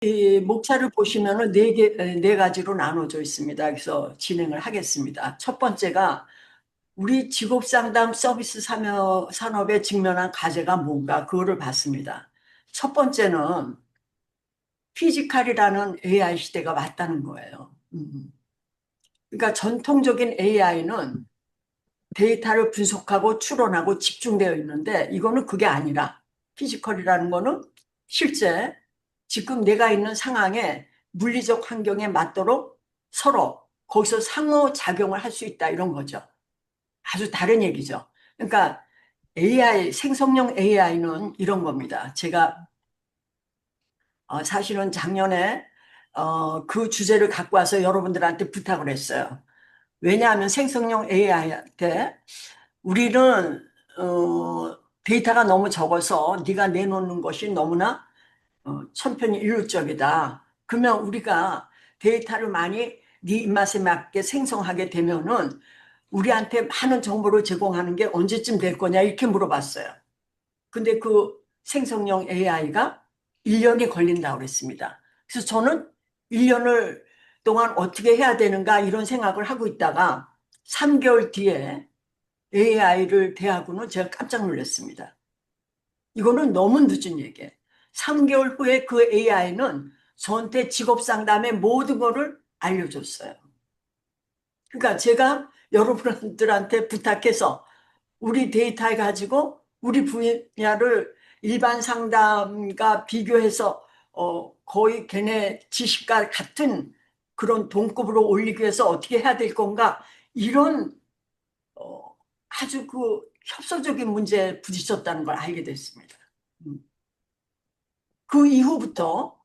이 목차를 보시면은 네 가지로 나눠져 있습니다. 그래서 진행을 하겠습니다. 첫 번째가 우리 직업상담 서비스 산업에 직면한 과제가 뭔가, 그거를 봤습니다. 첫 번째는 피지컬이라는 AI 시대가 왔다는 거예요. 그러니까 전통적인 AI는 데이터를 분석하고 추론하고 집중되어 있는데, 이거는 그게 아니라 피지컬이라는 거는 실제 지금 내가 있는 상황에 물리적 환경에 맞도록 서로 거기서 상호작용을 할 수 있다, 이런 거죠. 아주 다른 얘기죠. 그러니까 AI, 생성형 AI는 이런 겁니다. 제가 사실은 작년에 그 주제를 갖고 와서 여러분들한테 부탁을 했어요. 왜냐하면 생성형 AI한테 우리는 데이터가 너무 적어서 네가 내놓는 것이 너무나 천편일률적이다. 그러면 우리가 데이터를 많이 네 입맛에 맞게 생성하게 되면은 우리한테 많은 정보를 제공하는 게 언제쯤 될 거냐, 이렇게 물어봤어요. 근데 그 생성형 AI가 1년이 걸린다고 그랬습니다. 그래서 저는 1년을 동안 어떻게 해야 되는가 이런 생각을 하고 있다가 3개월 뒤에 AI를 대하고는 제가 깜짝 놀랐습니다. 이거는 너무 늦은 얘기예요. 3개월 후에 그 AI는 저한테 직업 상담의 모든 거를 알려줬어요. 그러니까 제가 여러분들한테 부탁해서 우리 데이터 가지고 우리 분야를 일반 상담과 비교해서 거의 걔네 지식과 같은 그런 동급으로 올리기 위해서 어떻게 해야 될 건가, 이런 아주 그 협소적인 문제에 부딪혔다는 걸 알게 됐습니다. 음. 그 이후부터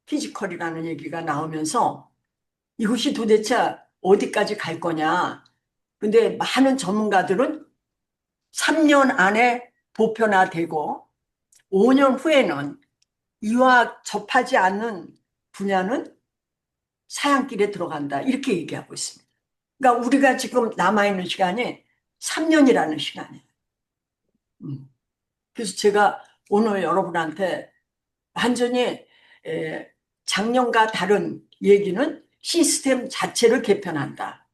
피지컬이라는 얘기가 나오면서 이것이 도대체 어디까지 갈 거냐. 근데 많은 전문가들은 3년 안에 보편화되고 5년 후에는 이와 접하지 않는 분야는 사양길에 들어간다, 이렇게 얘기하고 있습니다. 그러니까 우리가 지금 남아있는 시간이 3년이라는 시간이에요. 음. 그래서 제가 오늘 여러분한테 완전히 작년과 다른 얘기는 시스템 자체를 개편한다.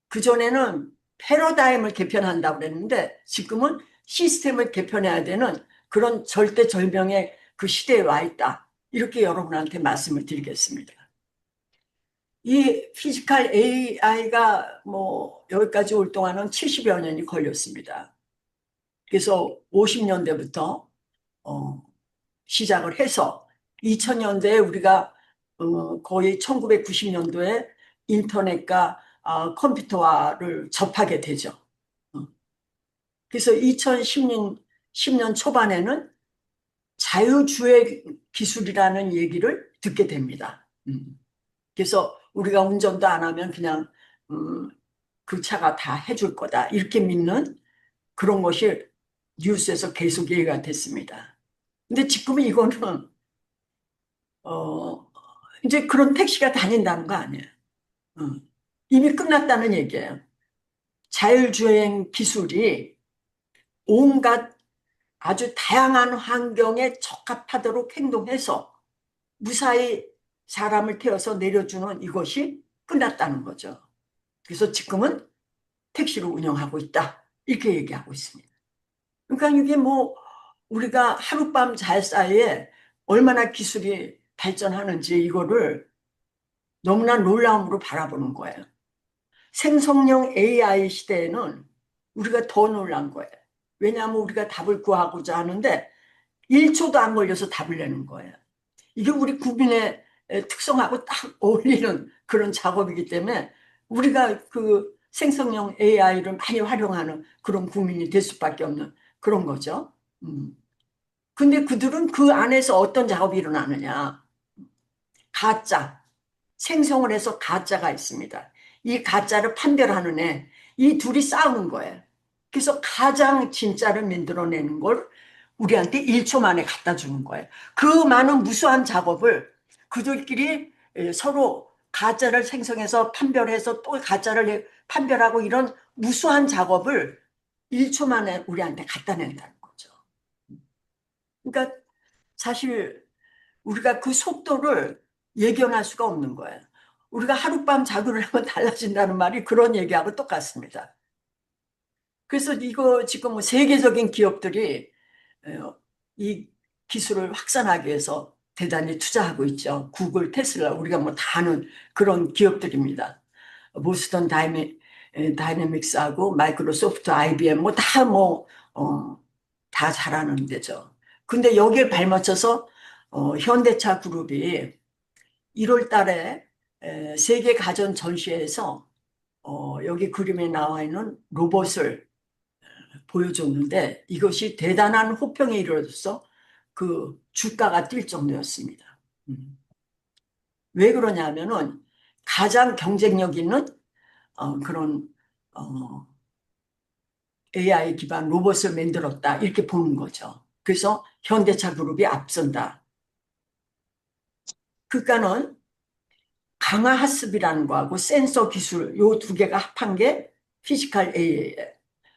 그전에는 패러다임을 개편한다고 그랬는데 지금은 시스템을 개편해야 되는 그런 절대절명의 그 시대에 와 있다. 이렇게 여러분한테 말씀을 드리겠습니다. 이 피지컬 AI가 뭐 여기까지 올 동안은 70여 년이 걸렸습니다. 그래서 50년대부터 시작을 해서 2000년대에 우리가 거의 1990년도에 인터넷과 컴퓨터화를 접하게 되죠. 어, 그래서 2010년 10년 초반에는 자유주행 기술이라는 얘기를 듣게 됩니다. 그래서 우리가 운전도 안 하면 그냥 음, 그 차가 다 해줄 거다, 이렇게 믿는 그런 것이 뉴스에서 계속 얘기가 됐습니다. 근데 지금은 이거는 어, 이제 그런 택시가 다닌다는 거 아니에요. 어. 이미 끝났다는 얘기예요. 자율주행 기술이 온갖 아주 다양한 환경에 적합하도록 행동해서 무사히 사람을 태워서 내려주는 이것이 끝났다는 거죠. 그래서 지금은 택시를 운영하고 있다, 이렇게 얘기하고 있습니다. 그러니까 이게 뭐 우리가 하룻밤 잘 사이에 얼마나 기술이 발전하는지 이거를 너무나 놀라움으로 바라보는 거예요. 생성형 AI 시대에는 우리가 더 놀란 거예요. 왜냐하면 우리가 답을 구하고자 하는데 1초도 안 걸려서 답을 내는 거예요. 이게 우리 국민의 특성하고 딱 어울리는 그런 작업이기 때문에 우리가 그 생성형 AI를 많이 활용하는 그런 국민이 될 수밖에 없는 그런 거죠. 근데 그들은 그 안에서 어떤 작업이 일어나느냐. 가짜, 생성을 해서 가짜가 있습니다. 이 가짜를 판별하는 애, 이 둘이 싸우는 거예요. 그래서 가장 진짜를 만들어내는 걸 우리한테 1초 만에 갖다 주는 거예요. 그 많은 무수한 작업을 그들끼리 서로 가짜를 생성해서 판별해서 또 가짜를 판별하고 이런 무수한 작업을 1초 만에 우리한테 갖다 낸다는 거죠. 그러니까 사실 우리가 그 속도를 예견할 수가 없는 거예요. 우리가 하룻밤 자고를 하면 달라진다는 말이 그런 얘기하고 똑같습니다. 그래서 이거 지금 뭐 세계적인 기업들이 이 기술을 확산하기 위해서 대단히 투자하고 있죠. 구글, 테슬라, 우리가 뭐 다 아는 그런 기업들입니다. 보스턴 다이내믹스하고 마이크로소프트, IBM 뭐 다 다 잘하는 데죠. 근데 여기에 발맞춰서 현대차 그룹이 1월 달에 세계 가전 전시회에서 여기 그림에 나와 있는 로봇을 보여줬는데 이것이 대단한 호평에 이르러서 그 주가가 뛸 정도였습니다. 음. 왜 그러냐면은 가장 경쟁력 있는 그런 어, AI 기반 로봇을 만들었다 이렇게 보는 거죠. 그래서 현대차 그룹이 앞선다. 그러니까는 강화학습이라는 거하고 센서 기술 요 두 개가 합한 게 피지컬 AI예요.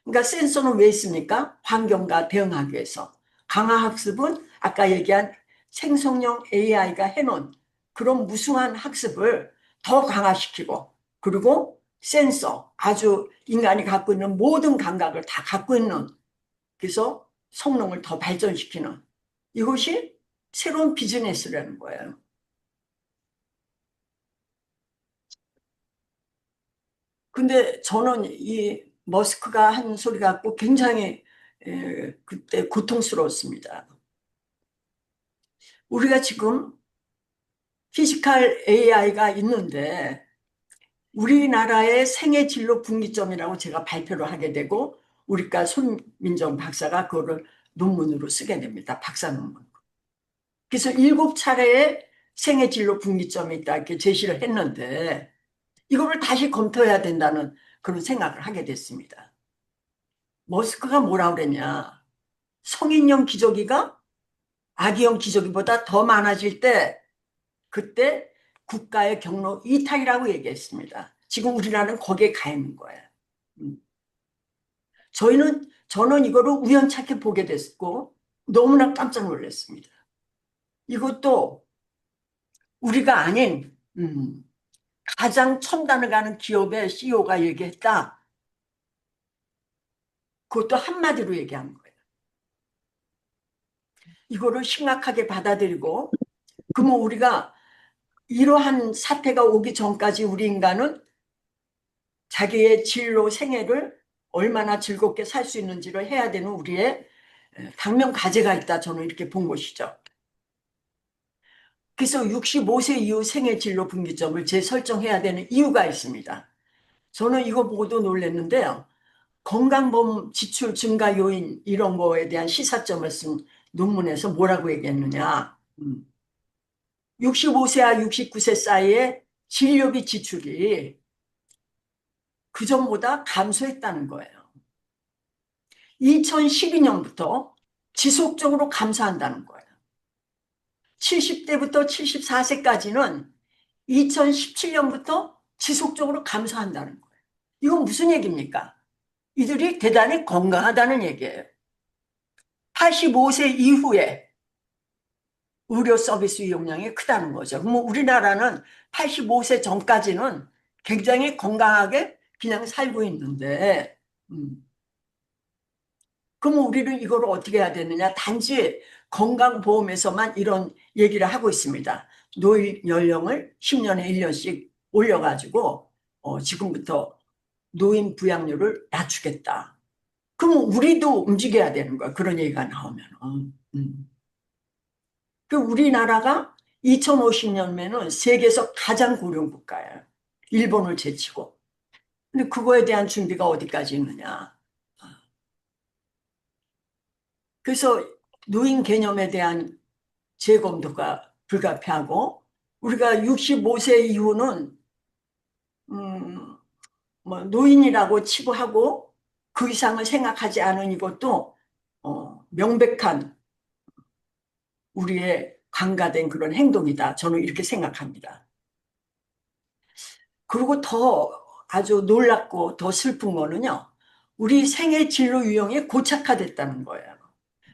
그러니까 센서는 왜 있습니까? 환경과 대응하기 위해서. 강화학습은 아까 얘기한 생성형 AI가 해놓은 그런 무수한 학습을 더 강화시키고 그리고 센서 아주 인간이 갖고 있는 모든 감각을 다 갖고 있는 그래서 성능을 더 발전시키는 이것이 새로운 비즈니스라는 거예요. 근데 저는 이 머스크가 한 소리 갖고 굉장히 그때 고통스러웠습니다. 우리가 지금 피지컬 AI가 있는데 우리나라의 생애 진로 분기점이라고 제가 발표를 하게 되고 우리과 손민정 박사가 그거를 논문으로 쓰게 됩니다. 박사 논문. 그래서 7차례의 생애 진로 분기점이 있다 이렇게 제시를 했는데 이거를 다시 검토해야 된다는 그런 생각을 하게 됐습니다. 머스크가 뭐라 그랬냐. 성인용 기저귀가 아기용 기저귀보다 더 많아질 때 그때 국가의 경로 이탈이라고 얘기했습니다. 지금 우리나라는 거기에 가 있는 거예요. 음. 저는 이거를 우연찮게 보게 됐고 너무나 깜짝 놀랐습니다. 이것도 우리가 아닌 가장 첨단을 가는 기업의 CEO가 얘기했다. 그것도 한마디로 얘기한 거예요. 이거를 심각하게 받아들이고 그러면 우리가 이러한 사태가 오기 전까지 우리 인간은 자기의 진로 생애를 얼마나 즐겁게 살 수 있는지를 해야 되는 우리의 당면 과제가 있다. 저는 이렇게 본 것이죠. 그래서 65세 이후 생애 진로 분기점을 재설정해야 되는 이유가 있습니다. 저는 이거 보고도 놀랐는데요. 건강보험 지출 증가 요인 이런 거에 대한 시사점을 쓴 논문에서 뭐라고 얘기했느냐. 65세와 69세 사이에 진료비 지출이 그전보다 감소했다는 거예요. 2012년부터 지속적으로 감소한다는 거예요. 70대부터 74세까지는 2017년부터 지속적으로 감소한다는 거예요. 이건 무슨 얘기입니까? 이들이 대단히 건강하다는 얘기예요. 85세 이후에 의료 서비스 이용량이 크다는 거죠. 그럼 우리나라는 85세 전까지는 굉장히 건강하게 그냥 살고 있는데, 그러면 우리는 이걸 어떻게 해야 되느냐? 단지 건강보험에서만 이런 얘기를 하고 있습니다. 노인 연령을 10년에 1년씩 올려가지고, 지금부터 노인 부양률을 낮추겠다. 그러면 우리도 움직여야 되는 거야. 그런 얘기가 나오면. 그 우리나라가 2050년에는 세계에서 가장 고령 국가예요. 일본을 제치고. 근데 그거에 대한 준비가 어디까지 있느냐. 그래서 노인 개념에 대한 재검토가 불가피하고 우리가 65세 이후는 음, 뭐 노인이라고 치부하고 그 이상을 생각하지 않은 이것도 명백한 우리의 관가된 그런 행동이다. 저는 이렇게 생각합니다. 그리고 더 아주 놀랍고 더 슬픈 거는요. 우리 생애 진로 유형이 고착화됐다는 거예요.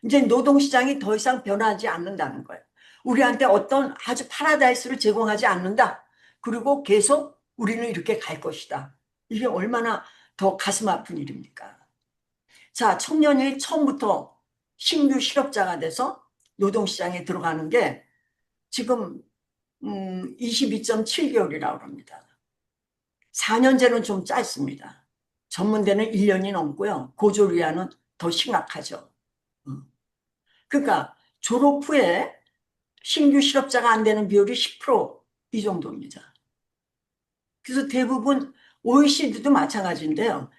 이제 노동시장이 더 이상 변하지 않는다는 거예요. 우리한테 어떤 아주 파라다이스를 제공하지 않는다. 그리고 계속 우리는 이렇게 갈 것이다. 이게 얼마나 더 가슴 아픈 일입니까? 자, 청년이 처음부터 신규 실업자가 돼서 노동시장에 들어가는 게 지금 22.7개월이라고 합니다. 4년제는 좀 짧습니다. 전문대는 1년이 넘고요. 고졸이하는 더 심각하죠. 음. 그러니까 졸업 후에 신규 실업자가 안 되는 비율이 10%이 정도입니다. 그래서 대부분 OECD도 마찬가지인데요.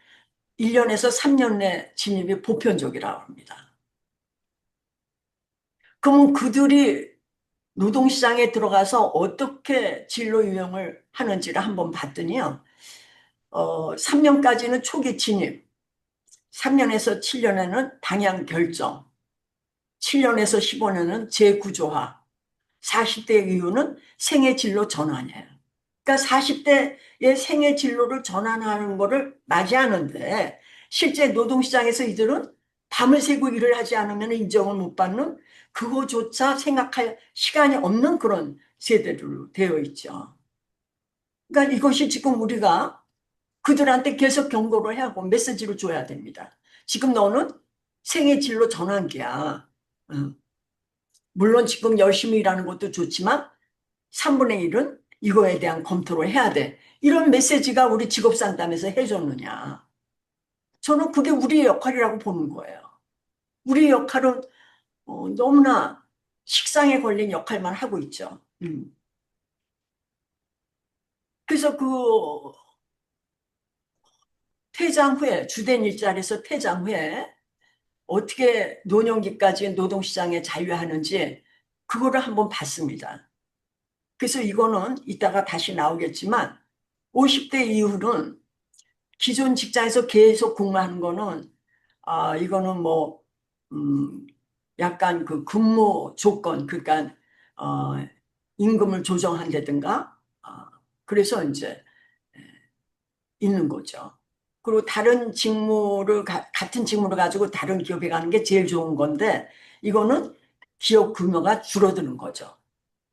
1년에서 3년 내 진입이 보편적이라고 합니다. 그러면 그들이 노동시장에 들어가서 어떻게 진로 유형을 하는지를 한번 봤더니요. 3년까지는 초기 진입, 3년에서 7년에는 방향 결정, 7년에서 15년은 재구조화, 40대 이후는 생애 진로 전환이에요. 그러니까 40대의 생애 진로를 전환하는 거를 맞이하는데 실제 노동시장에서 이들은 밤을 새고 일을 하지 않으면 인정을 못 받는 그거조차 생각할 시간이 없는 그런 세대로 되어 있죠. 그러니까 이것이 지금 우리가 그들한테 계속 경고를 하고 메시지를 줘야 됩니다. 지금 너는 생애 진로 전환기야. 응. 물론 지금 열심히 일하는 것도 좋지만 3분의 1은 이거에 대한 검토를 해야 돼. 이런 메시지가 우리 직업 상담에서 해줬느냐. 저는 그게 우리의 역할이라고 보는 거예요. 우리의 역할은 너무나 식상에 걸린 역할만 하고 있죠. 그래서 그 퇴장 후에, 주된 일자리에서 퇴장 후에 어떻게 노년기까지 노동시장에 잔류하는지 그거를 한번 봤습니다. 그래서 이거는 이따가 다시 나오겠지만 50대 이후는 기존 직장에서 계속 근무하는 거는 이거는 뭐 약간 그 근무 조건 그러니까 어, 임금을 조정한다든가 그래서 이제 있는 거죠. 그리고 다른 직무를 같은 직무를 가지고 다른 기업에 가는 게 제일 좋은 건데 이거는 기업 규모가 줄어드는 거죠.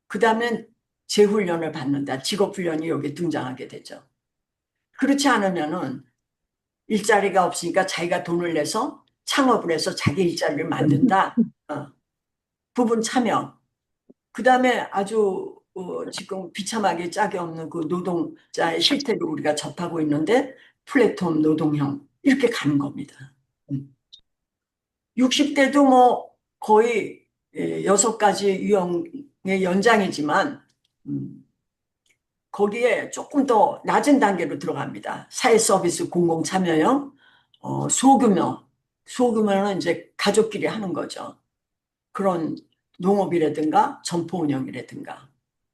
그다음엔 재훈련을 받는다. 직업훈련이 여기 등장하게 되죠. 그렇지 않으면은 일자리가 없으니까 자기가 돈을 내서 창업을 해서 자기 일자리를 만든다. 부분 참여. 그다음에 아주 지금 비참하게 짝이 없는 그 노동자의 실태를 우리가 접하고 있는데 플랫폼 노동형 이렇게 가는 겁니다. 60대도 뭐 거의 6가지 유형의 연장이지만 거기에 조금 더 낮은 단계로 들어갑니다. 사회서비스 공공참여형, 소규모, 소규모는 이제 가족끼리 하는 거죠. 그런 농업이라든가 점포 운영이라든가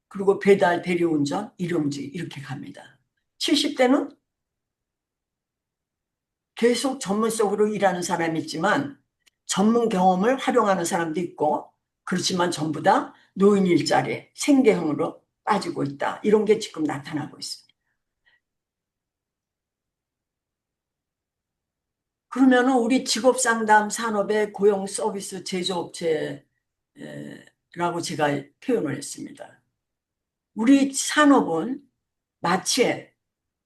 그리고 배달, 대리운전, 일용직 이렇게 갑니다. 70대는 계속 전문적으로 일하는 사람이 있지만 전문 경험을 활용하는 사람도 있고 그렇지만 전부 다 노인 일자리, 생계형으로 빠지고 있다. 이런 게 지금 나타나고 있습니다. 그러면은 우리 직업상담 산업의 고용 서비스 제조업체라고 제가 표현을 했습니다. 우리 산업은 마치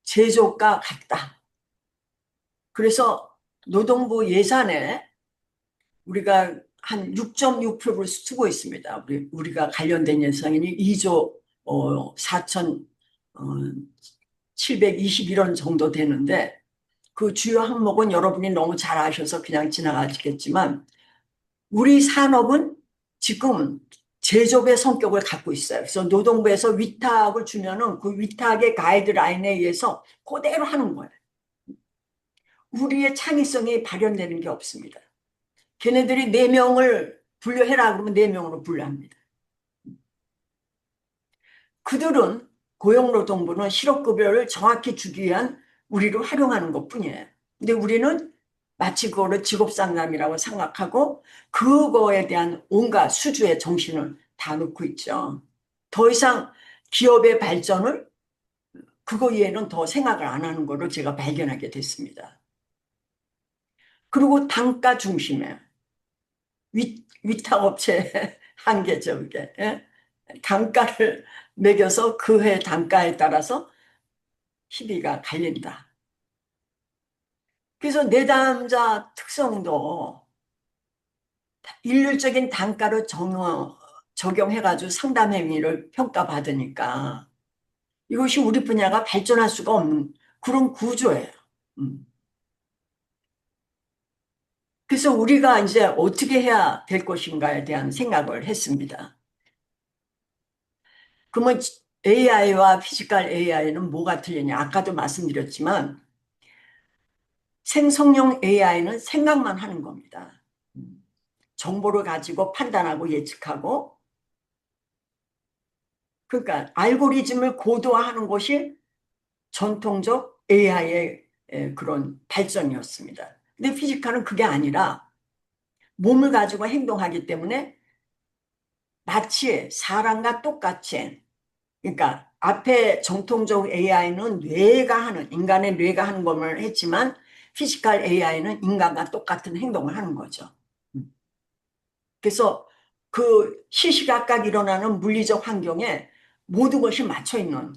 제조업과 같다. 그래서 노동부 예산에 우리가 한 6.6%를 쓰고 있습니다. 우리가 관련된 예산이 2조 4천 721원 정도 되는데 그 주요 항목은 여러분이 너무 잘 아셔서 그냥 지나가시겠지만 우리 산업은 지금 제조업의 성격을 갖고 있어요. 그래서 노동부에서 위탁을 주면은 그 위탁의 가이드라인에 의해서 그대로 하는 거예요. 우리의 창의성이 발현되는 게 없습니다. 걔네들이 4명을 분류해라 그러면 4명으로 분류합니다. 그들은 고용노동부는 실업급여를 정확히 주기 위한 우리를 활용하는 것뿐이에요. 근데 우리는 마치 그거를 직업상담이라고 생각하고 그거에 대한 온갖 수주의 정신을 다 놓고 있죠. 더 이상 기업의 발전을 그거 이외에는 더 생각을 안 하는 거를 제가 발견하게 됐습니다. 그리고 단가 중심에 위탁업체 한계죠, 그게. 예? 단가를 매겨서 그 해 단가에 따라서 희비가 갈린다. 그래서 내담자 특성도 일률적인 단가로 적용해가지고 상담 행위를 평가받으니까 이것이 우리 분야가 발전할 수가 없는 그런 구조예요. 음. 그래서 우리가 이제 어떻게 해야 될 것인가에 대한 생각을 했습니다. 그러면 AI와 피지컬 AI는 뭐가 틀리냐? 아까도 말씀드렸지만 생성형 AI는 생각만 하는 겁니다. 음. 정보를 가지고 판단하고 예측하고 그러니까 알고리즘을 고도화하는 것이 전통적 AI의 그런 발전이었습니다. 근데 피지컬은 그게 아니라 몸을 가지고 행동하기 때문에 마치 사람과 똑같이 그러니까 앞에 정통적 AI는 뇌가 하는 인간의 뇌가 하는 것을 했지만 피지컬 AI는 인간과 똑같은 행동을 하는 거죠. 음. 그래서 그 시시각각 일어나는 물리적 환경에 모든 것이 맞춰 있는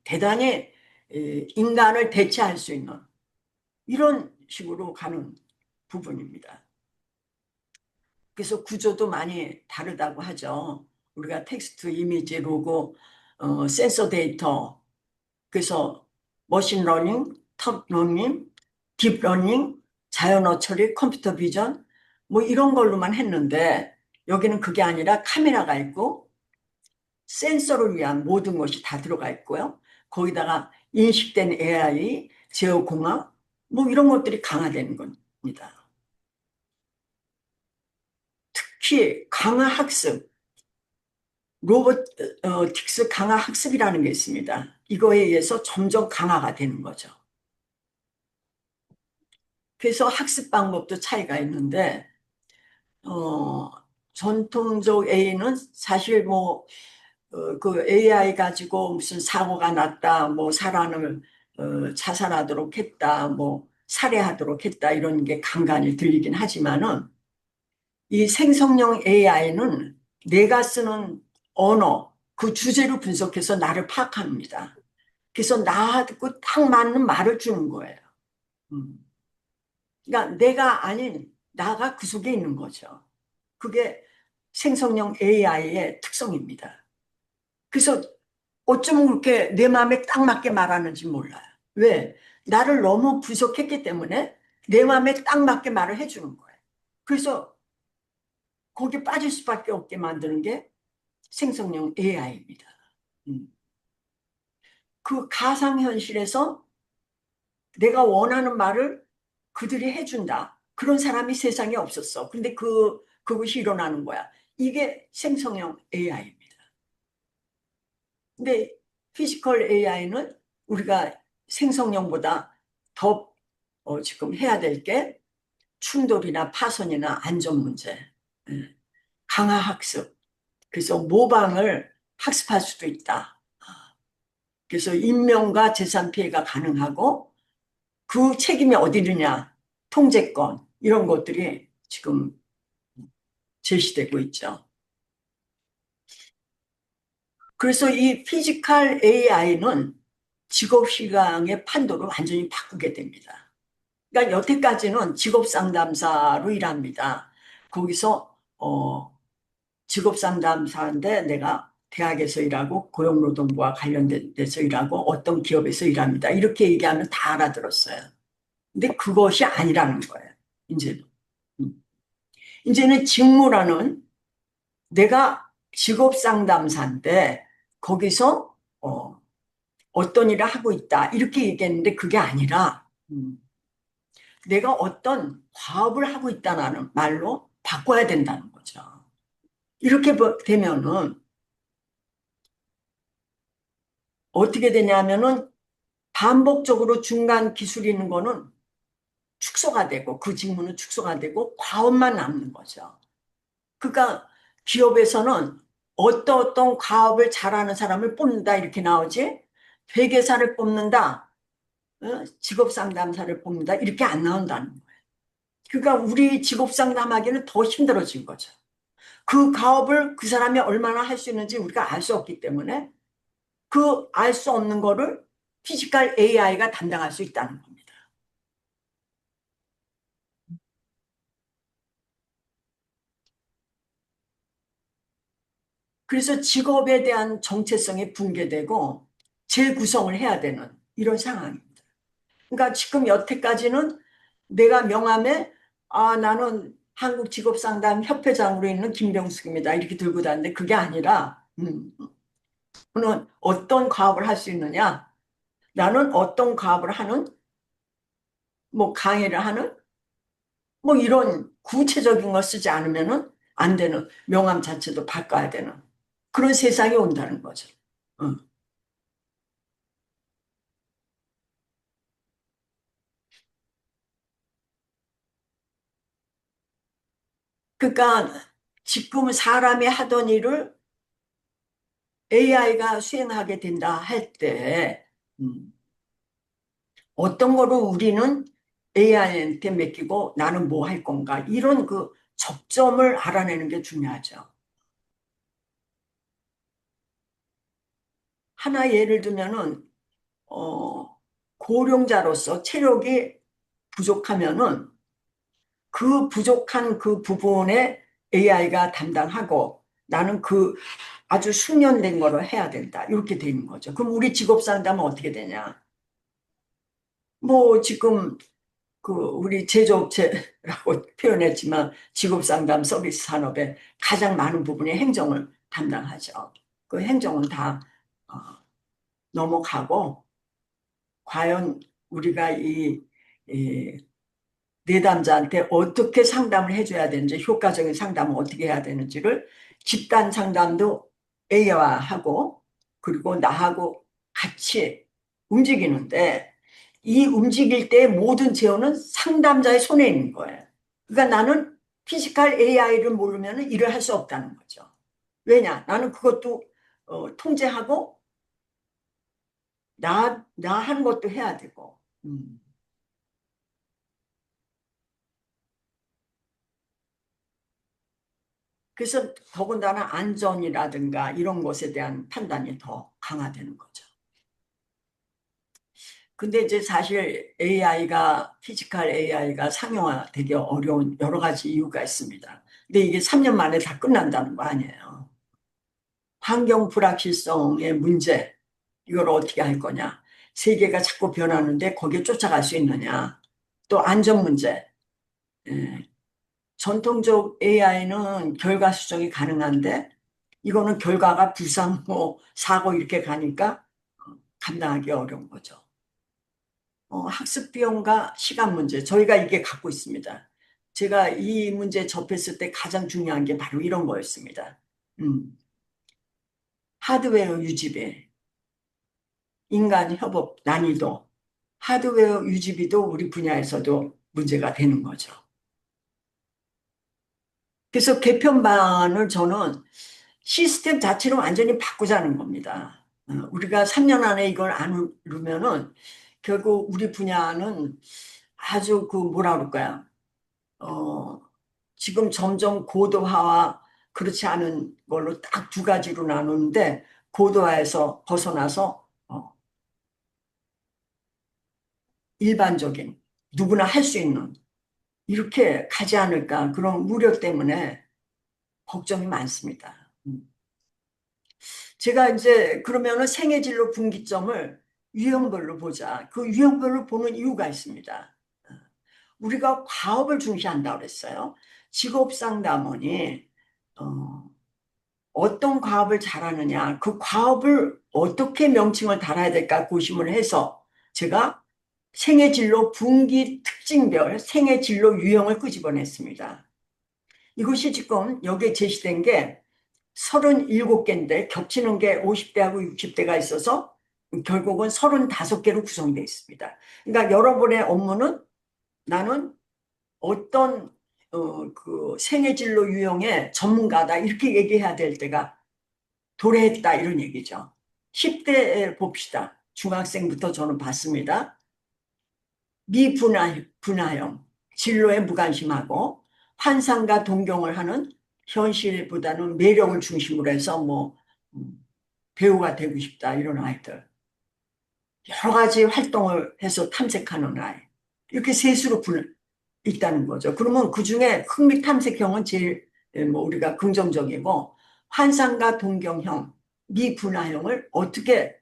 대단히 인간을 대체할 수 있는 이런 식으로 가는 부분입니다. 그래서 구조도 많이 다르다고 하죠. 우리가 텍스트, 이미지, 로고, 센서 데이터, 그래서 머신 러닝, 톱 러닝, 딥 러닝, 자연어 처리, 컴퓨터 비전, 뭐 이런 걸로만 했는데 여기는 그게 아니라 카메라가 있고 센서를 위한 모든 것이 다 들어가 있고요. 거기다가 인식된 AI, 제어공학, 뭐 이런 것들이 강화되는 겁니다. 특히 강화학습, 로보틱스 강화학습이라는 게 있습니다. 이거에 의해서 점점 강화가 되는 거죠. 그래서 학습 방법도 차이가 있는데, 어, 전통적 A는 사실 뭐, 그 AI 가지고 무슨 사고가 났다, 뭐 사람을 자살하도록 했다, 뭐 살해하도록 했다, 이런 게 간간히 들리긴 하지만은 이 생성형 AI는 내가 쓰는 언어, 그 주제를 분석해서 나를 파악합니다. 그래서 나하고 딱 맞는 말을 주는 거예요. 음. 그러니까 내가 아닌 나가 그 속에 있는 거죠. 그게 생성형 AI의 특성입니다. 그래서 어쩌면 그렇게 내 마음에 딱 맞게 말하는지 몰라요. 왜? 나를 너무 분석했기 때문에 내 마음에 딱 맞게 말을 해주는 거예요. 그래서 거기에 빠질 수밖에 없게 만드는 게 생성형 AI입니다. 그 가상현실에서 내가 원하는 말을 그들이 해준다. 그런 사람이 세상에 없었어. 근데 그것이 일어나는 거야. 이게 생성형 AI입니다. 근데 피지컬 AI는 우리가 생성형보다 더 지금 해야 될 게 충돌이나 파손이나 안전 문제, 예, 강화 학습. 그래서 모방을 학습할 수도 있다. 그래서 인명과 재산 피해가 가능하고 그 책임이 어디 있느냐, 통제권 이런 것들이 지금 제시되고 있죠. 그래서 이 피지컬 AI는 직업 시장의 판도를 완전히 바꾸게 됩니다. 그러니까 여태까지는 직업 상담사로 일합니다. 거기서 직업 상담사인데 내가 대학에서 일하고 고용노동부와 관련된 데서 일하고 어떤 기업에서 일합니다. 이렇게 얘기하면 다 알아들었어요. 근데 그것이 아니라는 거예요. 이제는. 음. 이제는 직무라는 내가 직업 상담사인데 거기서 어떤 일을 하고 있다. 이렇게 얘기했는데 그게 아니라 내가 어떤 과업을 하고 있다는 말로 바꿔야 된다는 거죠. 이렇게 되면은 어떻게 되냐면은 반복적으로 중간 기술이 있는 거는 축소가 되고 그 직무는 축소가 되고 과업만 남는 거죠. 그러니까 기업에서는 어떤 과업을 잘하는 사람을 뽑는다 이렇게 나오지 회계사를 뽑는다 직업 상담사를 뽑는다 이렇게 안 나온다는 거예요. 그러니까 우리 직업 상담하기는 더 힘들어진 거죠. 그 과업을 그 사람이 얼마나 할 수 있는지 우리가 알 수 없기 때문에 그 알 수 없는 거를 피지컬 AI가 담당할 수 있다는 겁니다. 그래서 직업에 대한 정체성이 붕괴되고 재구성을 해야 되는 이런 상황입니다. 그러니까 지금 여태까지는 내가 명함에 나는 한국직업상담협회장으로 있는 김병숙입니다. 이렇게 들고 다니는데 그게 아니라 너는 어떤 과업을 할 수 있느냐? 나는 어떤 과업을 하는 뭐 강의를 하는 뭐 이런 구체적인 걸 쓰지 않으면은 안 되는 명함 자체도 바꿔야 되는 그런 세상이 온다는 거죠. 응. 그러니까 지금 사람이 하던 일을 AI가 수행하게 된다 할 때, 어떤 거를 우리는 AI한테 맡기고 나는 뭐 할 건가, 이런 그 접점을 알아내는 게 중요하죠. 하나 예를 들면은, 고령자로서 체력이 부족하면은 그 부족한 그 부분에 AI가 담당하고 나는 그 아주 숙련된 거를 해야 된다. 이렇게 되는 거죠. 그럼 우리 직업 상담은 어떻게 되냐? 뭐 지금 그 우리 제조업체라고 표현했지만 직업 상담 서비스 산업의 가장 많은 부분이 행정을 담당하죠. 그 행정은 다 어, 넘어가고 과연 우리가 이 내담자한테 어떻게 상담을 해줘야 되는지, 효과적인 상담을 어떻게 해야 되는지를 집단 상담도 AI화하고 그리고 나하고 같이 움직이는데 이 움직일 때 모든 제어는 상담자의 손에 있는 거예요. 그러니까 나는 피지컬 AI를 모르면 일을 할 수 없다는 거죠. 왜냐? 나는 그것도 통제하고 나 하는 것도 해야 되고. 그래서 더군다나 안전이라든가 이런 것에 대한 판단이 더 강화되는 거죠. 근데 이제 사실 AI가, 피지컬 AI가 상용화되기 어려운 여러 가지 이유가 있습니다. 근데 이게 3년 만에 다 끝난다는 거 아니에요. 환경 불확실성의 문제, 이걸 어떻게 할 거냐. 세계가 자꾸 변하는데 거기에 쫓아갈 수 있느냐. 또 안전 문제. 예. 전통적 AI는 결과 수정이 가능한데 이거는 결과가 부상, 뭐 사고 이렇게 가니까 감당하기 어려운 거죠. 학습 비용과 시간 문제, 저희가 이게 갖고 있습니다. 제가 이 문제 접했을 때 가장 중요한 게 바로 이런 거였습니다. 음, 하드웨어 유지비, 인간 협업 난이도, 하드웨어 유지비도 우리 분야에서도 문제가 되는 거죠. 그래서 개편반을 저는 시스템 자체를 완전히 바꾸자는 겁니다. 우리가 3년 안에 이걸 안 이루면은 결국 우리 분야는 아주 그 뭐라 그럴까요? 어, 지금 점점 고도화와 그렇지 않은 걸로 딱 두 가지로 나누는데 고도화에서 벗어나서 일반적인 누구나 할 수 있는 이렇게 가지 않을까 그런 우려 때문에 걱정이 많습니다. 제가 이제 그러면은 생애진로 분기점을 유형별로 보자. 그 유형별로 보는 이유가 있습니다. 우리가 과업을 중시한다고 그랬어요. 직업 상담원이 어, 어떤 과업을 잘하느냐, 그 과업을 어떻게 명칭을 달아야 될까 고심을 해서 제가 생애진로 분기 특징별 생애진로 유형을 끄집어냈습니다. 이것이 지금 여기에 제시된 게 37개인데 겹치는 게 50대하고 60대가 있어서 결국은 35개로 구성되어 있습니다. 그러니까 여러분의 업무는 나는 어떤 그 생애진로 유형의 전문가다 이렇게 얘기해야 될 때가 도래했다 이런 얘기죠. 10대 봅시다. 중학생부터 저는 봤습니다. 미분화형, 진로에 무관심하고 환상과 동경을 하는 현실보다는 매력을 중심으로 해서 뭐 배우가 되고 싶다 이런 아이들, 여러 가지 활동을 해서 탐색하는 아이, 이렇게 셋으로 있다는 거죠. 그러면 그중에 흥미 탐색형은 제일 뭐 우리가 긍정적이고, 환상과 동경형, 미분화형을 어떻게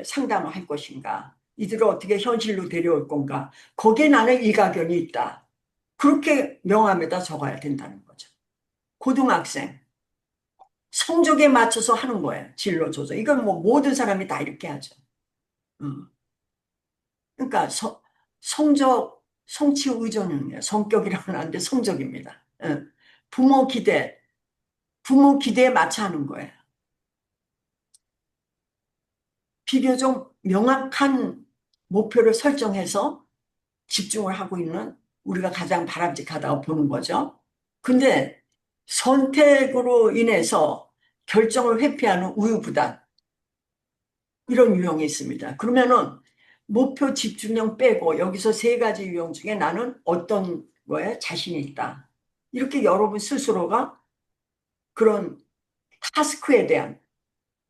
상담을 할 것인가, 이들을 어떻게 현실로 데려올 건가, 거기에 나는 일가견이 있다, 그렇게 명함에다 적어야 된다는 거죠. 고등학생 성적에 맞춰서 하는 거예요. 진로 조정. 이건 뭐 모든 사람이 다 이렇게 하죠. 음. 그러니까 성적, 성취 의존이에요. 성격이라고는 안 돼, 성적입니다. 부모 기대, 부모 기대에 맞춰 하는 거예요. 비교적 명확한 목표를 설정해서 집중을 하고 있는 우리가 가장 바람직하다고 보는 거죠. 근데 선택으로 인해서 결정을 회피하는 우유부단, 이런 유형이 있습니다. 그러면은 목표 집중력 빼고 여기서 세 가지 유형 중에 나는 어떤 거에 자신이 있다, 이렇게 여러분 스스로가 그런 타스크에 대한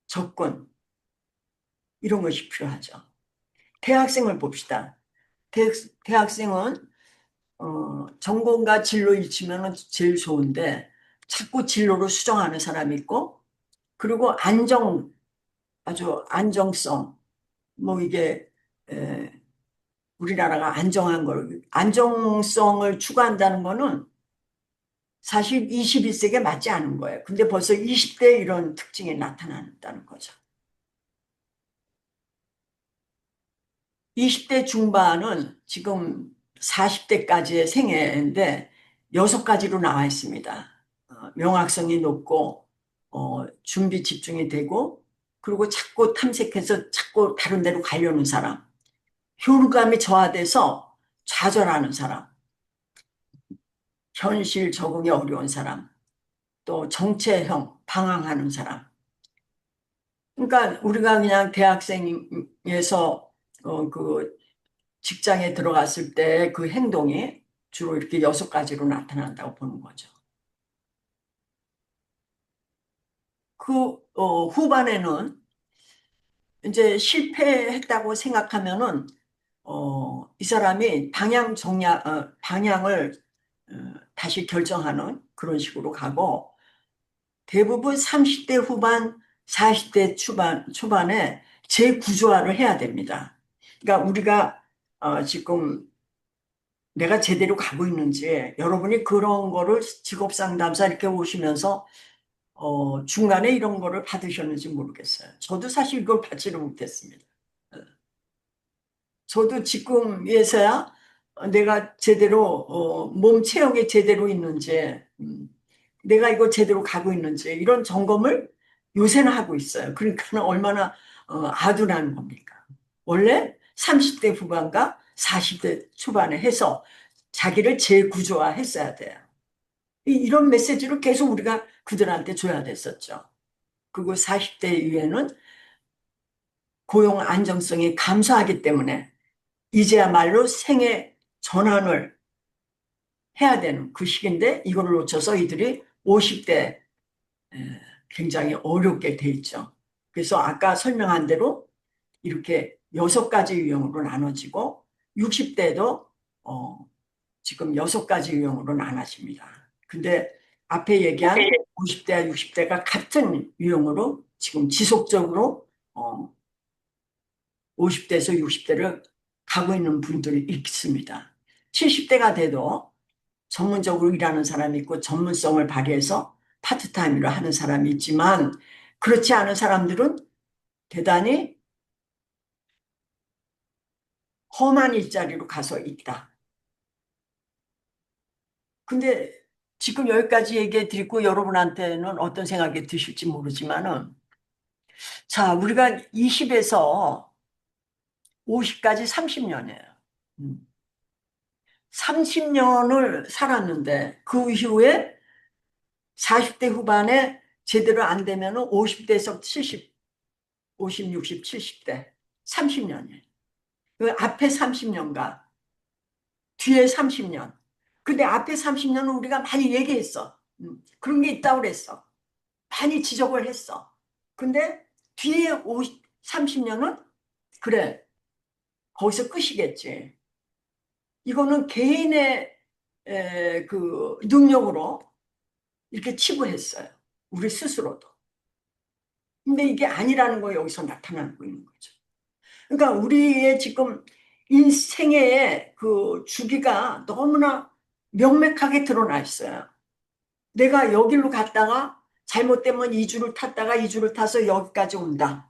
접근, 이런 것이 필요하죠. 대학생을 봅시다. 대, 대학생은 전공과 진로 일치면 제일 좋은데 자꾸 진로를 수정하는 사람이 있고, 그리고 아주 안정성, 뭐 이게 우리나라가 안정성을 추구한다는 거는 사실 21세기에 맞지 않은 거예요. 근데 벌써 20대에 이런 특징이 나타난다는 거죠. 20대 중반은 지금 40대까지의 생애인데 6가지로 나와 있습니다. 명확성이 높고, 준비 집중이 되고, 그리고 자꾸 탐색해서 자꾸 다른 데로 가려는 사람, 효율감이 저하돼서 좌절하는 사람, 현실 적응이 어려운 사람, 또 정체형 방황하는 사람. 그러니까 우리가 그냥 대학생에서 그 직장에 들어갔을 때 그 행동이 주로 이렇게 6가지로 나타난다고 보는 거죠. 그 후반에는 이제 실패했다고 생각하면은 이 사람이 방향을 다시 결정하는 그런 식으로 가고, 대부분 30대 후반, 40대 초반에 재구조화를 해야 됩니다. 그러니까 우리가 지금 내가 제대로 가고 있는지, 여러분이 그런 거를 직업 상담사 이렇게 오시면서 중간에 이런 거를 받으셨는지 모르겠어요. 저도 사실 이걸 받지는 못했습니다. 저도 지금에서야 내가 제대로 몸 체형이 제대로 있는지, 내가 이거 제대로 가고 있는지 이런 점검을 요새는 하고 있어요. 그러니까 얼마나 아둔한 겁니까? 원래 30대 후반과 40대 초반에 해서 자기를 재구조화했어야 돼요. 이런 메시지를 계속 우리가 그들한테 줘야 됐었죠. 그리고 40대 이후에는 고용 안정성이 감소하기 때문에 이제야말로 생애 전환을 해야 되는 그 시기인데, 이거를 놓쳐서 이들이 50대 굉장히 어렵게 돼 있죠. 그래서 아까 설명한 대로 이렇게 6가지 유형으로 나눠지고, 60대도 지금 6가지 유형으로 나눠집니다. 근데 앞에 얘기한 50대와 60대가 같은 유형으로 지금 지속적으로 50대에서 60대를 가고 있는 분들이 있습니다. 70대가 돼도 전문적으로 일하는 사람이 있고 전문성을 발휘해서 파트타임으로 하는 사람이 있지만, 그렇지 않은 사람들은 대단히 험한 일자리로 가서 있다. 근데 지금 여기까지 얘기해 드리고 여러분한테는 어떤 생각이 드실지 모르지만은, 자, 우리가 20에서 50까지 30년이에요. 30년을 살았는데 그 이후에 40대 후반에 제대로 안 되면은 50대에서 70, 50, 60, 70대 30년이에요. 그 앞에 30년과 뒤에 30년. 근데 앞에 30년은 우리가 많이 얘기했어. 그런 게 있다고 그랬어. 많이 지적을 했어. 근데 뒤에 30년은 그래, 거기서 끝이겠지. 이거는 개인의 그 능력으로 이렇게 치부했어요. 우리 스스로도. 근데 이게 아니라는 거 여기서 나타나고 있는 거죠. 그러니까 우리의 지금 인생의 그 주기가 너무나 명백하게 드러나 있어요. 내가 여기로 갔다가 잘못되면 이주를 탔다가 이주를 타서 여기까지 온다.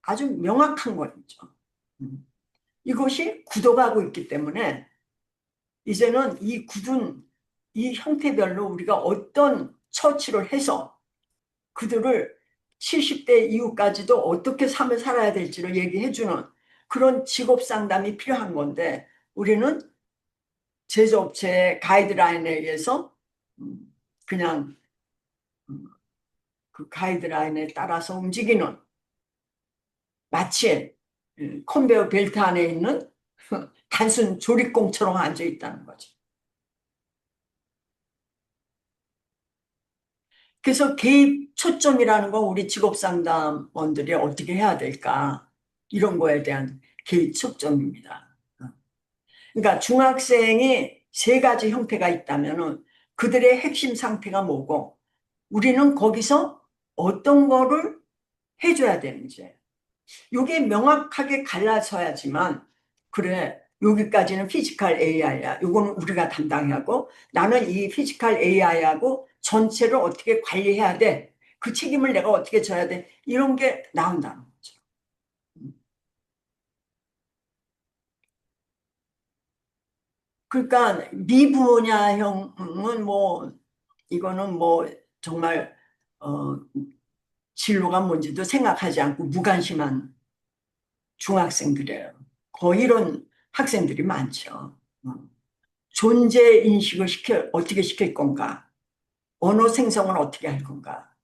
아주 명확한 거죠. 음. 이것이 굳어가고 있기 때문에 이제는 이 굳은 이 형태별로 우리가 어떤 처치를 해서 그들을 70대 이후까지도 어떻게 삶을 살아야 될지를 얘기해주는 그런 직업 상담이 필요한 건데 우리는 제조업체의 가이드라인에 의해서 그냥 그 가이드라인에 따라서 움직이는 마치 컨베어 벨트 안에 있는 단순 조립공처럼 앉아 있다는 거죠. 그래서 개입 초점이라는 건 우리 직업상담원들이 어떻게 해야 될까? 이런 거에 대한 개입 초점입니다. 그러니까 중학생이 세 가지 형태가 있다면은 그들의 핵심 상태가 뭐고 우리는 거기서 어떤 거를 해줘야 되는지 이게 명확하게 갈라서야지만 그래 여기까지는 피지컬 AI야. 이거는 우리가 담당하고 나는 이 피지컬 AI하고 전체를 어떻게 관리해야 돼. 그 책임을 내가 어떻게 져야 돼. 이런 게 나온다는 거죠. 그러니까 미분야형은 뭐 이거는 뭐 정말 어, 진로가 뭔지도 생각하지 않고 무관심한 중학생들이에요. 거의 이런 학생들이 많죠. 어. 존재 인식을 어떻게 시킬 건가? 언어 생성을 어떻게 할 건가?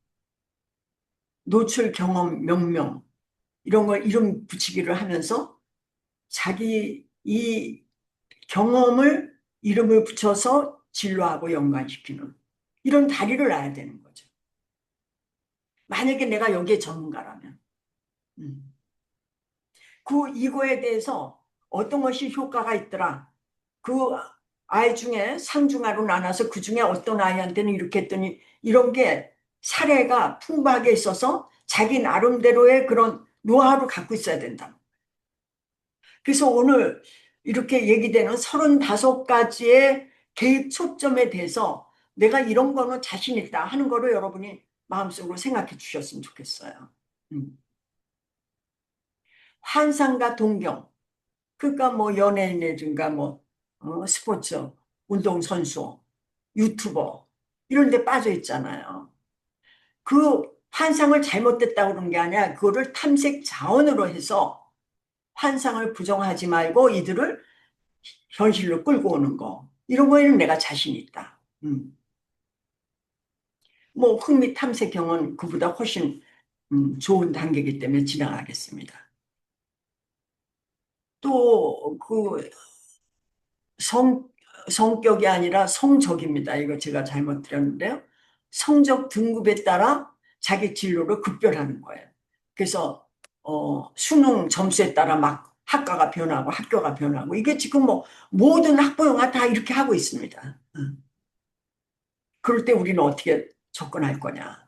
노출 경험 명명, 이런 걸 이름 붙이기를 하면서 자기 이 경험을 이름을 붙여서 진로하고 연관시키는 이런 다리를 놔야 되는 거죠. 만약에 내가 여기에 전문가라면. 음. 이거에 대해서 어떤 것이 효과가 있더라. 그 아이 중에 상중하로 나눠서 그 중에 어떤 아이한테는 이렇게 했더니 이런 게 사례가 풍부하게 있어서 자기 나름대로의 그런 노하우를 갖고 있어야 된다. 그래서 오늘 이렇게 얘기되는 35가지의 개입 초점에 대해서 내가 이런 거는 자신 있다 하는 거를 여러분이 마음속으로 생각해 주셨으면 좋겠어요. 음. 환상과 동경. 그러니까 뭐 연예인이든가 뭐 스포츠, 운동선수, 유튜버 이런 데 빠져 있잖아요. 그 환상을 잘못됐다고 그런 게 아니라 그거를 탐색 자원으로 해서 환상을 부정하지 말고 이들을 현실로 끌고 오는 거. 이런 거에는 내가 자신 있다. 뭐 흥미 탐색형은 그보다 훨씬 좋은 단계이기 때문에 지나가겠습니다. 또그 성, 성격이 아니라 성적입니다. 이거 제가 잘못 드렸는데요. 성적 등급에 따라 자기 진로를 급별하는 거예요. 그래서 수능 점수에 따라 막 학과가 변하고 학교가 변하고 이게 지금 뭐 모든 학부형아 다 이렇게 하고 있습니다. 그럴 때 우리는 어떻게 접근할 거냐.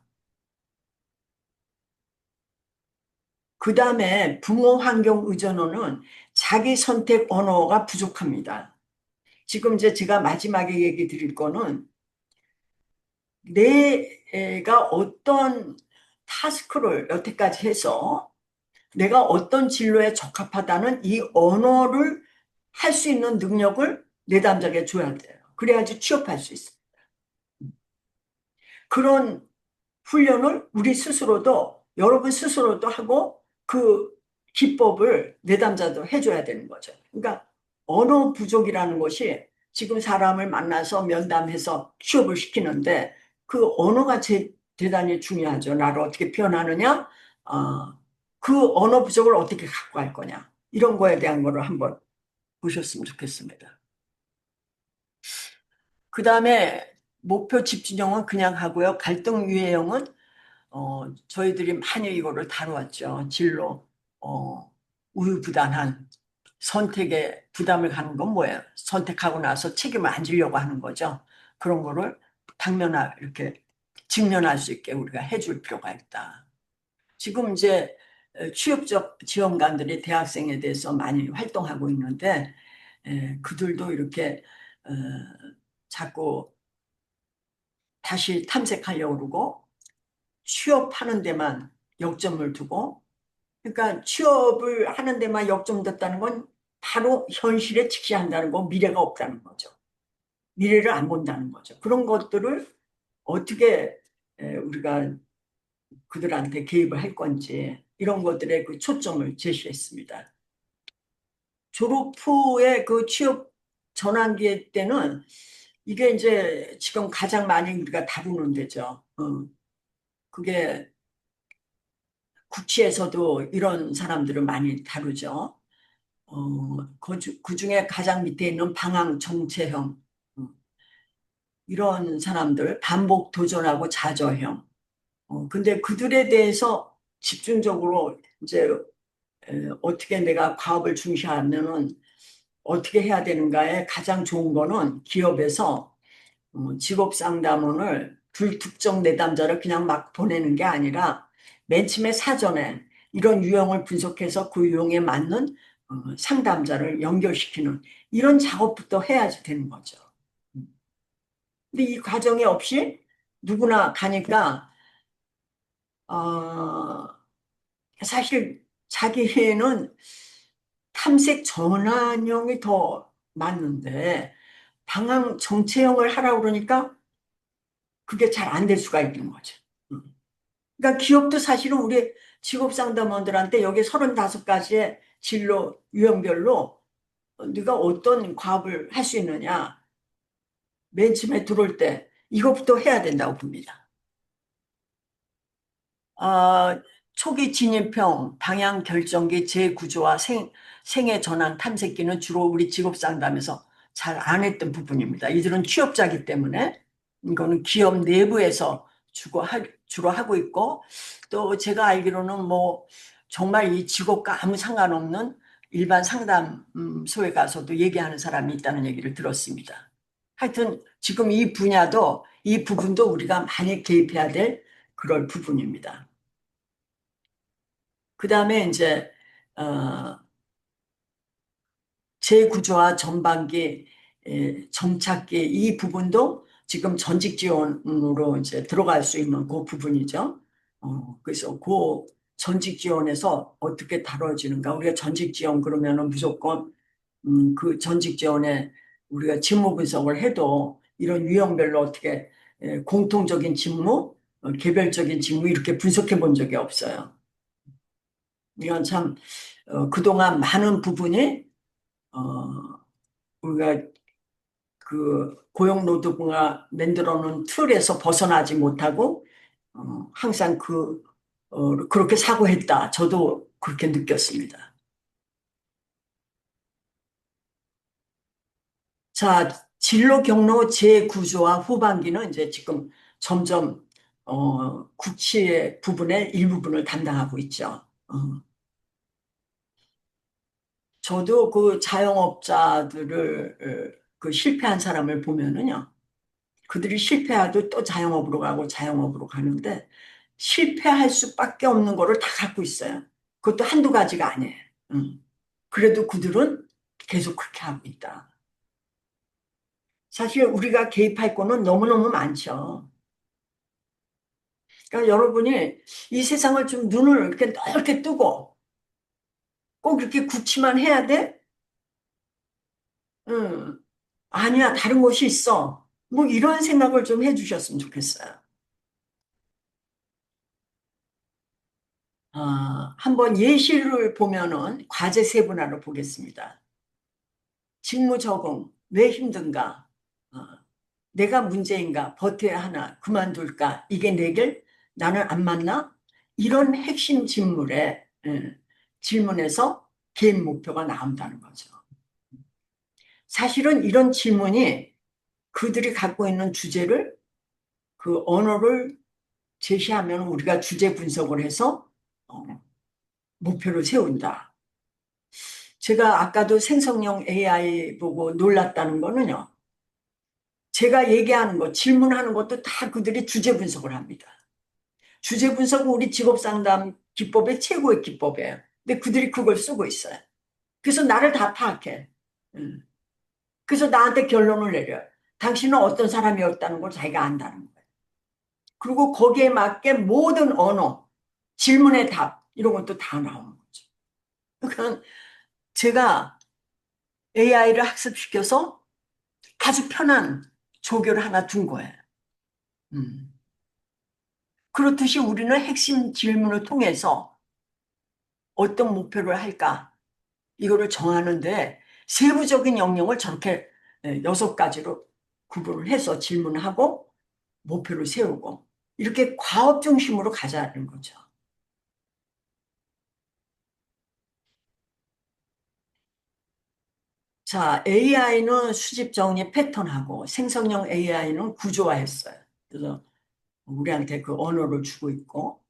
그 다음에 부모 환경 의존어는 자기 선택 언어가 부족합니다. 지금 이제 제가 마지막에 얘기 드릴 거는 내가 어떤 타스크를 여태까지 해서 내가 어떤 진로에 적합하다는 이 언어를 할 수 있는 능력을 내담자에게 줘야 돼요. 그래야지 취업할 수 있어요. 그런 훈련을 우리 스스로도 여러분 스스로도 하고 그 기법을 내담자도 해줘야 되는 거죠. 그러니까 언어 부족이라는 것이 지금 사람을 만나서 면담해서 취업을 시키는데 그 언어가 대단히 중요하죠. 나를 어떻게 표현하느냐, 그 언어 부족을 어떻게 갖고 갈 거냐 이런 거에 대한 거를 한번 보셨으면 좋겠습니다. 그 다음에 목표 집중형은 그냥 하고요. 갈등 유예형은 저희들이 많이 이거를 다루었죠. 진로, 우유부단한 선택에 부담을 가는 건 뭐예요? 선택하고 나서 책임을 안 지려고 하는 거죠. 그런 거를 이렇게 직면할 수 있게 우리가 해줄 필요가 있다. 지금 이제 취업적 지원관들이 대학생에 대해서 많이 활동하고 있는데, 그들도 이렇게 어, 자꾸 다시 탐색하려고 그러고 취업하는 데만 역점을 두고, 그러니까 취업을 하는 데만 역점 뒀다는 건 바로 현실에 직시한다는 거, 미래가 없다는 거죠. 미래를 안 본다는 거죠. 그런 것들을 어떻게 우리가 그들한테 개입을 할 건지, 이런 것들에 그 초점을 제시했습니다. 졸업 후에 그 취업 전환기 때는 이게 이제 지금 가장 많이 우리가 다루는 데죠. 그게 국치에서도 이런 사람들을 많이 다루죠. 그 중에 가장 밑에 있는 방황 정체형, 이런 사람들, 반복 도전하고 좌절형. 근데 그들에 대해서 집중적으로 이제 어떻게 내가 과업을 중시하면은 어떻게 해야 되는가에 가장 좋은 거는 기업에서 직업 상담원을 불특정 내담자를 그냥 막 보내는 게 아니라 맨 처음에 사전에 이런 유형을 분석해서 그 유형에 맞는 상담자를 연결시키는 이런 작업부터 해야지 되는 거죠. 근데 이 과정이 없이 누구나 가니까 어, 사실 자기는 탐색 전환형이 더 맞는데 방향 정체형을 하라고 그러니까 그게 잘 안 될 수가 있는 거죠. 음. 그러니까 기업도 사실은 우리 직업상담원들한테 여기 35가지의 진로 유형별로 네가 어떤 과업을 할 수 있느냐, 맨 처음에 들어올 때 이것부터 해야 된다고 봅니다. 아, 초기 진입형, 방향 결정기, 재구조와 생애 전환 탐색기는 주로 우리 직업 상담에서 잘 안 했던 부분입니다. 이들은 취업자기 때문에 이거는 기업 내부에서 주로 하고 있고, 또 제가 알기로는 뭐 정말 이 직업과 아무 상관없는 일반 상담소에 가서도 얘기하는 사람이 있다는 얘기를 들었습니다. 하여튼 지금 이 분야도 이 부분도 우리가 많이 개입해야 될 그럴 부분입니다. 그 다음에 이제 어, 재구조와 전반기, 정착기 이 부분도 지금 전직 지원으로 이제 들어갈 수 있는 그 부분이죠. 그래서 그 전직 지원에서 어떻게 다뤄지는가? 우리가 전직 지원 그러면은 무조건 그 전직 지원에 우리가 직무 분석을 해도 이런 유형별로 어떻게 공통적인 직무, 개별적인 직무 이렇게 분석해 본 적이 없어요. 이건 참 그동안 많은 부분이 어, 우리가 그 고용노동부가 만들어 놓은 틀에서 벗어나지 못하고 항상 그렇게 사고했다. 저도 그렇게 느꼈습니다. 자, 진로 경로 재구조와 후반기는 이제 지금 점점 국치의 부분의 일부분을 담당하고 있죠. 저도 그 자영업자들을 그 실패한 사람을 보면은요. 그들이 실패해도 또 자영업으로 가고 자영업으로 가는데 실패할 수밖에 없는 거를 다 갖고 있어요. 그것도 한두 가지가 아니에요. 음. 그래도 그들은 계속 그렇게 하고 있다. 사실 우리가 개입할 거는 너무너무 많죠. 그러니까 여러분이 이 세상을 좀 눈을 이렇게 넓게 뜨고 꼭 이렇게 굳기만 해야 돼? 음. 아니야, 다른 곳이 있어. 뭐 이런 생각을 좀 해주셨으면 좋겠어요. 한번 예시를 보면은 과제 세분화를 보겠습니다. 직무 적응, 왜 힘든가? 어, 내가 문제인가? 버텨야 하나? 그만둘까? 이게 내 길? 나는 안 맞나? 이런 핵심 질문에서 개인 목표가 나온다는 거죠. 사실은 이런 질문이 그들이 갖고 있는 주제를 그 언어를 제시하면 우리가 주제 분석을 해서 어, 목표를 세운다. 제가 아까도 생성형 AI 보고 놀랐다는 거는요. 제가 얘기하는 것, 질문하는 것도 다 그들이 주제 분석을 합니다. 주제 분석은 우리 직업 상담 기법의 최고의 기법이에요. 근데 그들이 그걸 쓰고 있어요. 그래서 나를 다 파악해. 음. 그래서 나한테 결론을 내려요. 당신은 어떤 사람이었다는 걸 자기가 안다는 거예요. 그리고 거기에 맞게 모든 언어, 질문의 답, 이런 것도 다 나오는 거죠. 그러니까 제가 AI를 학습시켜서 아주 편한 조교를 하나 둔 거예요. 음. 그렇듯이 우리는 핵심 질문을 통해서 어떤 목표를 할까, 이거를 정하는데 세부적인 영역을 저렇게 6가지로 구분을 해서 질문하고 목표를 세우고 이렇게 과업 중심으로 가자는 거죠. 자, AI는 수집 정리 패턴하고 생성형 AI는 구조화했어요. 그래서 우리한테 그 언어를 주고 있고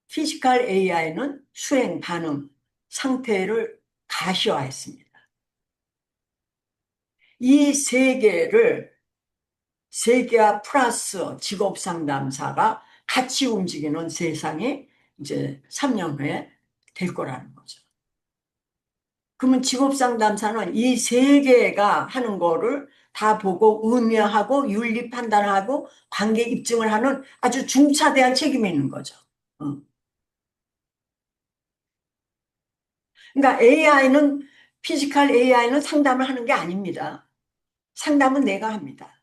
피지컬 AI는 수행, 반응, 상태를 가시화했습니다. 이 세 개를 세계화 플러스 직업 상담사가 같이 움직이는 세상이 이제 3년 후에 될 거라는 거죠. 그러면 직업 상담사는 이 세 개가 하는 거를 다 보고 의미하고 윤리 판단하고 관계 입증을 하는 아주 중차대한 책임이 있는 거죠. 그러니까 AI는 피지컬 AI는 상담을 하는 게 아닙니다. 상담은 내가 합니다.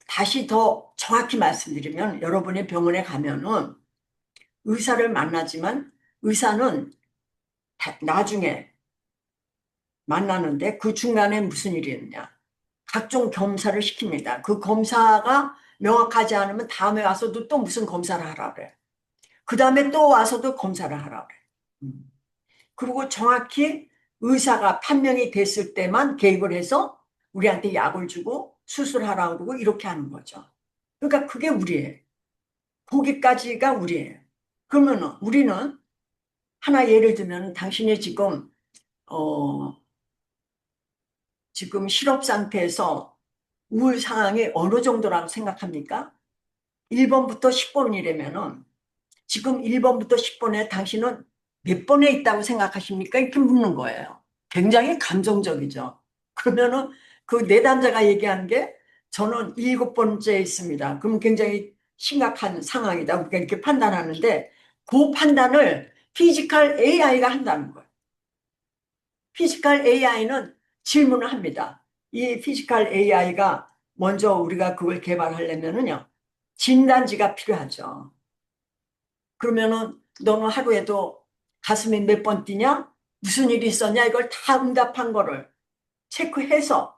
다시 더 정확히 말씀드리면 여러분의 병원에 가면은 의사를 만나지만 의사는 나중에 만나는데 그 중간에 무슨 일이 있느냐. 각종 검사를 시킵니다. 그 검사가 명확하지 않으면 다음에 와서도 또 무슨 검사를 하라 그래. 그 다음에 또 와서도 검사를 하라 그래. 음. 그리고 정확히 의사가 판명이 됐을 때만 개입을 해서 우리한테 약을 주고 수술하라고 그러고 이렇게 하는 거죠. 그러니까 그게 우리예요. 거기까지가 우리예요. 그러면 우리는 하나 예를 들면 당신이 어, 지금 실업 상태에서 우울 상황이 어느 정도라고 생각합니까? 1번부터 10번이라면은 지금 1번부터 10번에 당신은 몇 번에 있다고 생각하십니까? 이렇게 묻는 거예요. 굉장히 감정적이죠. 그러면은 그 내담자가 얘기하는 게 저는 7번째에 있습니다. 그럼 굉장히 심각한 상황이다. 우리가 이렇게 판단하는데 그 판단을 피지컬 AI가 한다는 거예요. 피지컬 AI는 질문을 합니다. 이 피지컬 AI가 먼저 우리가 그걸 개발하려면은요, 진단지가 필요하죠. 그러면은 너는 하루에도 가슴이 몇 번 뛰냐? 무슨 일이 있었냐? 이걸 다 응답한 거를 체크해서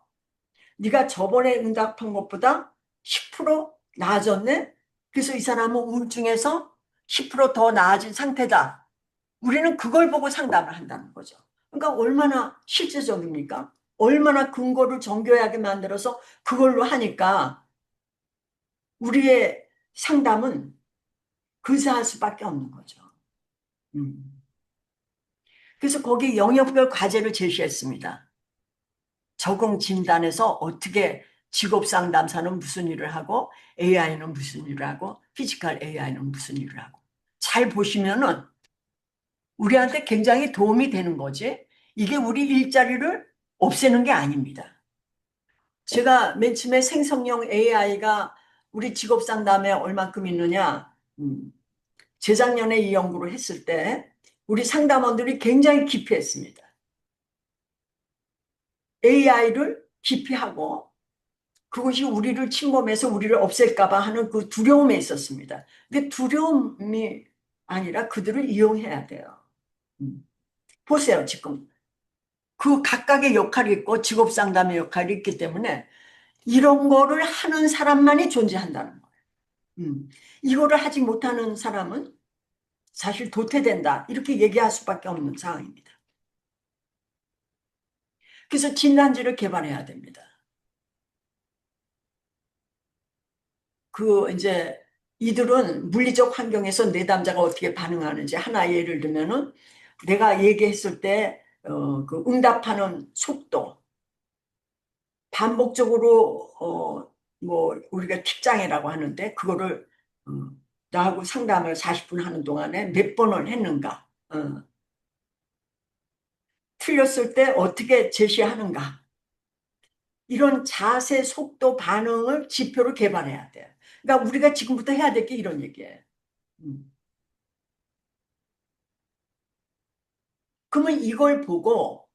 네가 저번에 응답한 것보다 10% 나아졌네? 그래서 이 사람은 우울증에서 10%더 나아진 상태다. 우리는 그걸 보고 상담을 한다는 거죠. 그러니까 얼마나 실질적입니까? 얼마나 근거를 정교하게 만들어서 그걸로 하니까 우리의 상담은 근사할 수밖에 없는 거죠. 음. 그래서 거기 영역별 과제를 제시했습니다. 적응 진단에서 어떻게 직업 상담사는 무슨 일을 하고 AI는 무슨 일을 하고 피지컬 AI는 무슨 일을 하고 잘 보시면은 우리한테 굉장히 도움이 되는 거지. 이게 우리 일자리를 없애는 게 아닙니다. 제가 맨 처음에 생성형 AI가 우리 직업 상담에 얼만큼 있느냐, 재작년에 이 연구를 했을 때 우리 상담원들이 굉장히 기피했습니다. AI를 기피하고 그것이 우리를 침범해서 우리를 없앨까봐 하는 그 두려움에 있었습니다. 근데 두려움이 아니라 그들을 이용해야 돼요. 보세요, 지금. 그 각각의 역할이 있고 직업 상담의 역할이 있기 때문에 이런 거를 하는 사람만이 존재한다는 거예요. 이거를 하지 못하는 사람은 사실 도태된다. 이렇게 얘기할 수밖에 없는 상황입니다. 그래서 진단지를 개발해야 됩니다. 이제 이들은 물리적 환경에서 내담자가 어떻게 반응하는지 하나 예를 들면은 내가 얘기했을 때, 그 응답하는 속도, 반복적으로, 뭐, 우리가 틱장애라고 하는데, 그거를, 어, 나하고 상담을 40분 하는 동안에 몇 번을 했는가, 틀렸을 때 어떻게 제시하는가, 이런 자세, 속도, 반응을 지표로 개발해야 돼. 그러니까 우리가 지금부터 해야 될 게 이런 얘기예요. 음. 그러면 이걸 보고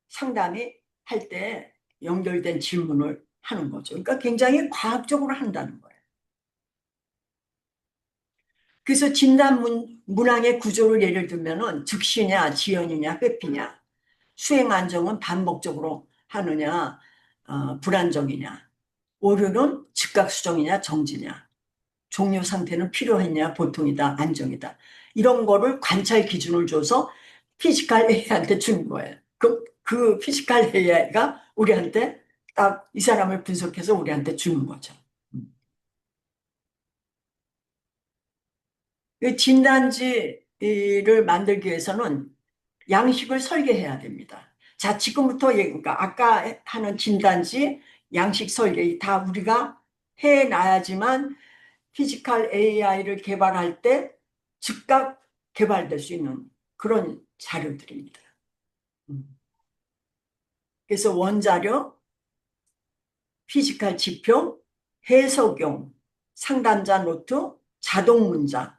상담이 할 때 연결된 질문을 하는 거죠. 그러니까 굉장히 과학적으로 한다는 거예요. 그래서 진단 문항의 구조를 예를 들면은 즉시냐, 지연이냐, 회피냐, 수행 안정은 반복적으로 하느냐, 불안정이냐, 오류는 즉각 수정이냐, 정지냐, 종료 상태는 필요했냐, 보통이다, 안정이다. 이런 거를 관찰 기준을 줘서 피지컬 A한테 주는 거예요. 그 피지컬 AI가 우리한테 딱 이 사람을 분석해서 우리한테 주는 거죠. 음. 이 진단지를 만들기 위해서는 양식을 설계해야 됩니다. 자, 지금부터 그러니까 아까 하는 진단지, 양식 설계 다 우리가 해놔야지만 피지컬 AI를 개발할 때 즉각 개발될 수 있는 그런 자료들입니다. 음. 그래서 원자료, 피지컬 지표, 해석용, 상담자 노트, 자동 문장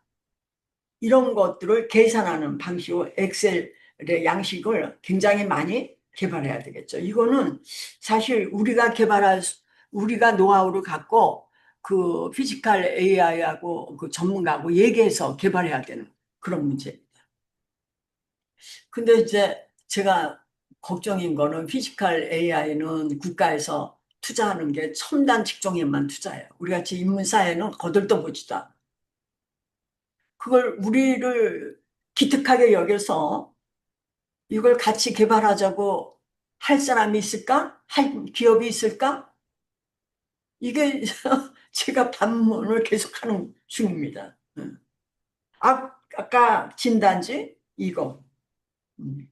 이런 것들을 계산하는 방식으로 엑셀의 양식을 굉장히 많이 개발해야 되겠죠. 이거는 사실 우리가 노하우를 갖고 그 피지컬 AI하고 그 전문가하고 얘기해서 개발해야 되는 그런 문제. 근데 이제 제가 걱정인 거는 피지컬 AI는 국가에서 투자하는 게 첨단 직종에만 투자해요. 우리 같이 인문사회는 거들떠보지도 않아. 그걸 우리를 기특하게 여겨서 이걸 같이 개발하자고 할 사람이 있을까? 할 기업이 있을까? 이게 제가 반문을 계속하는 중입니다. 아까 진단지 이거. 음.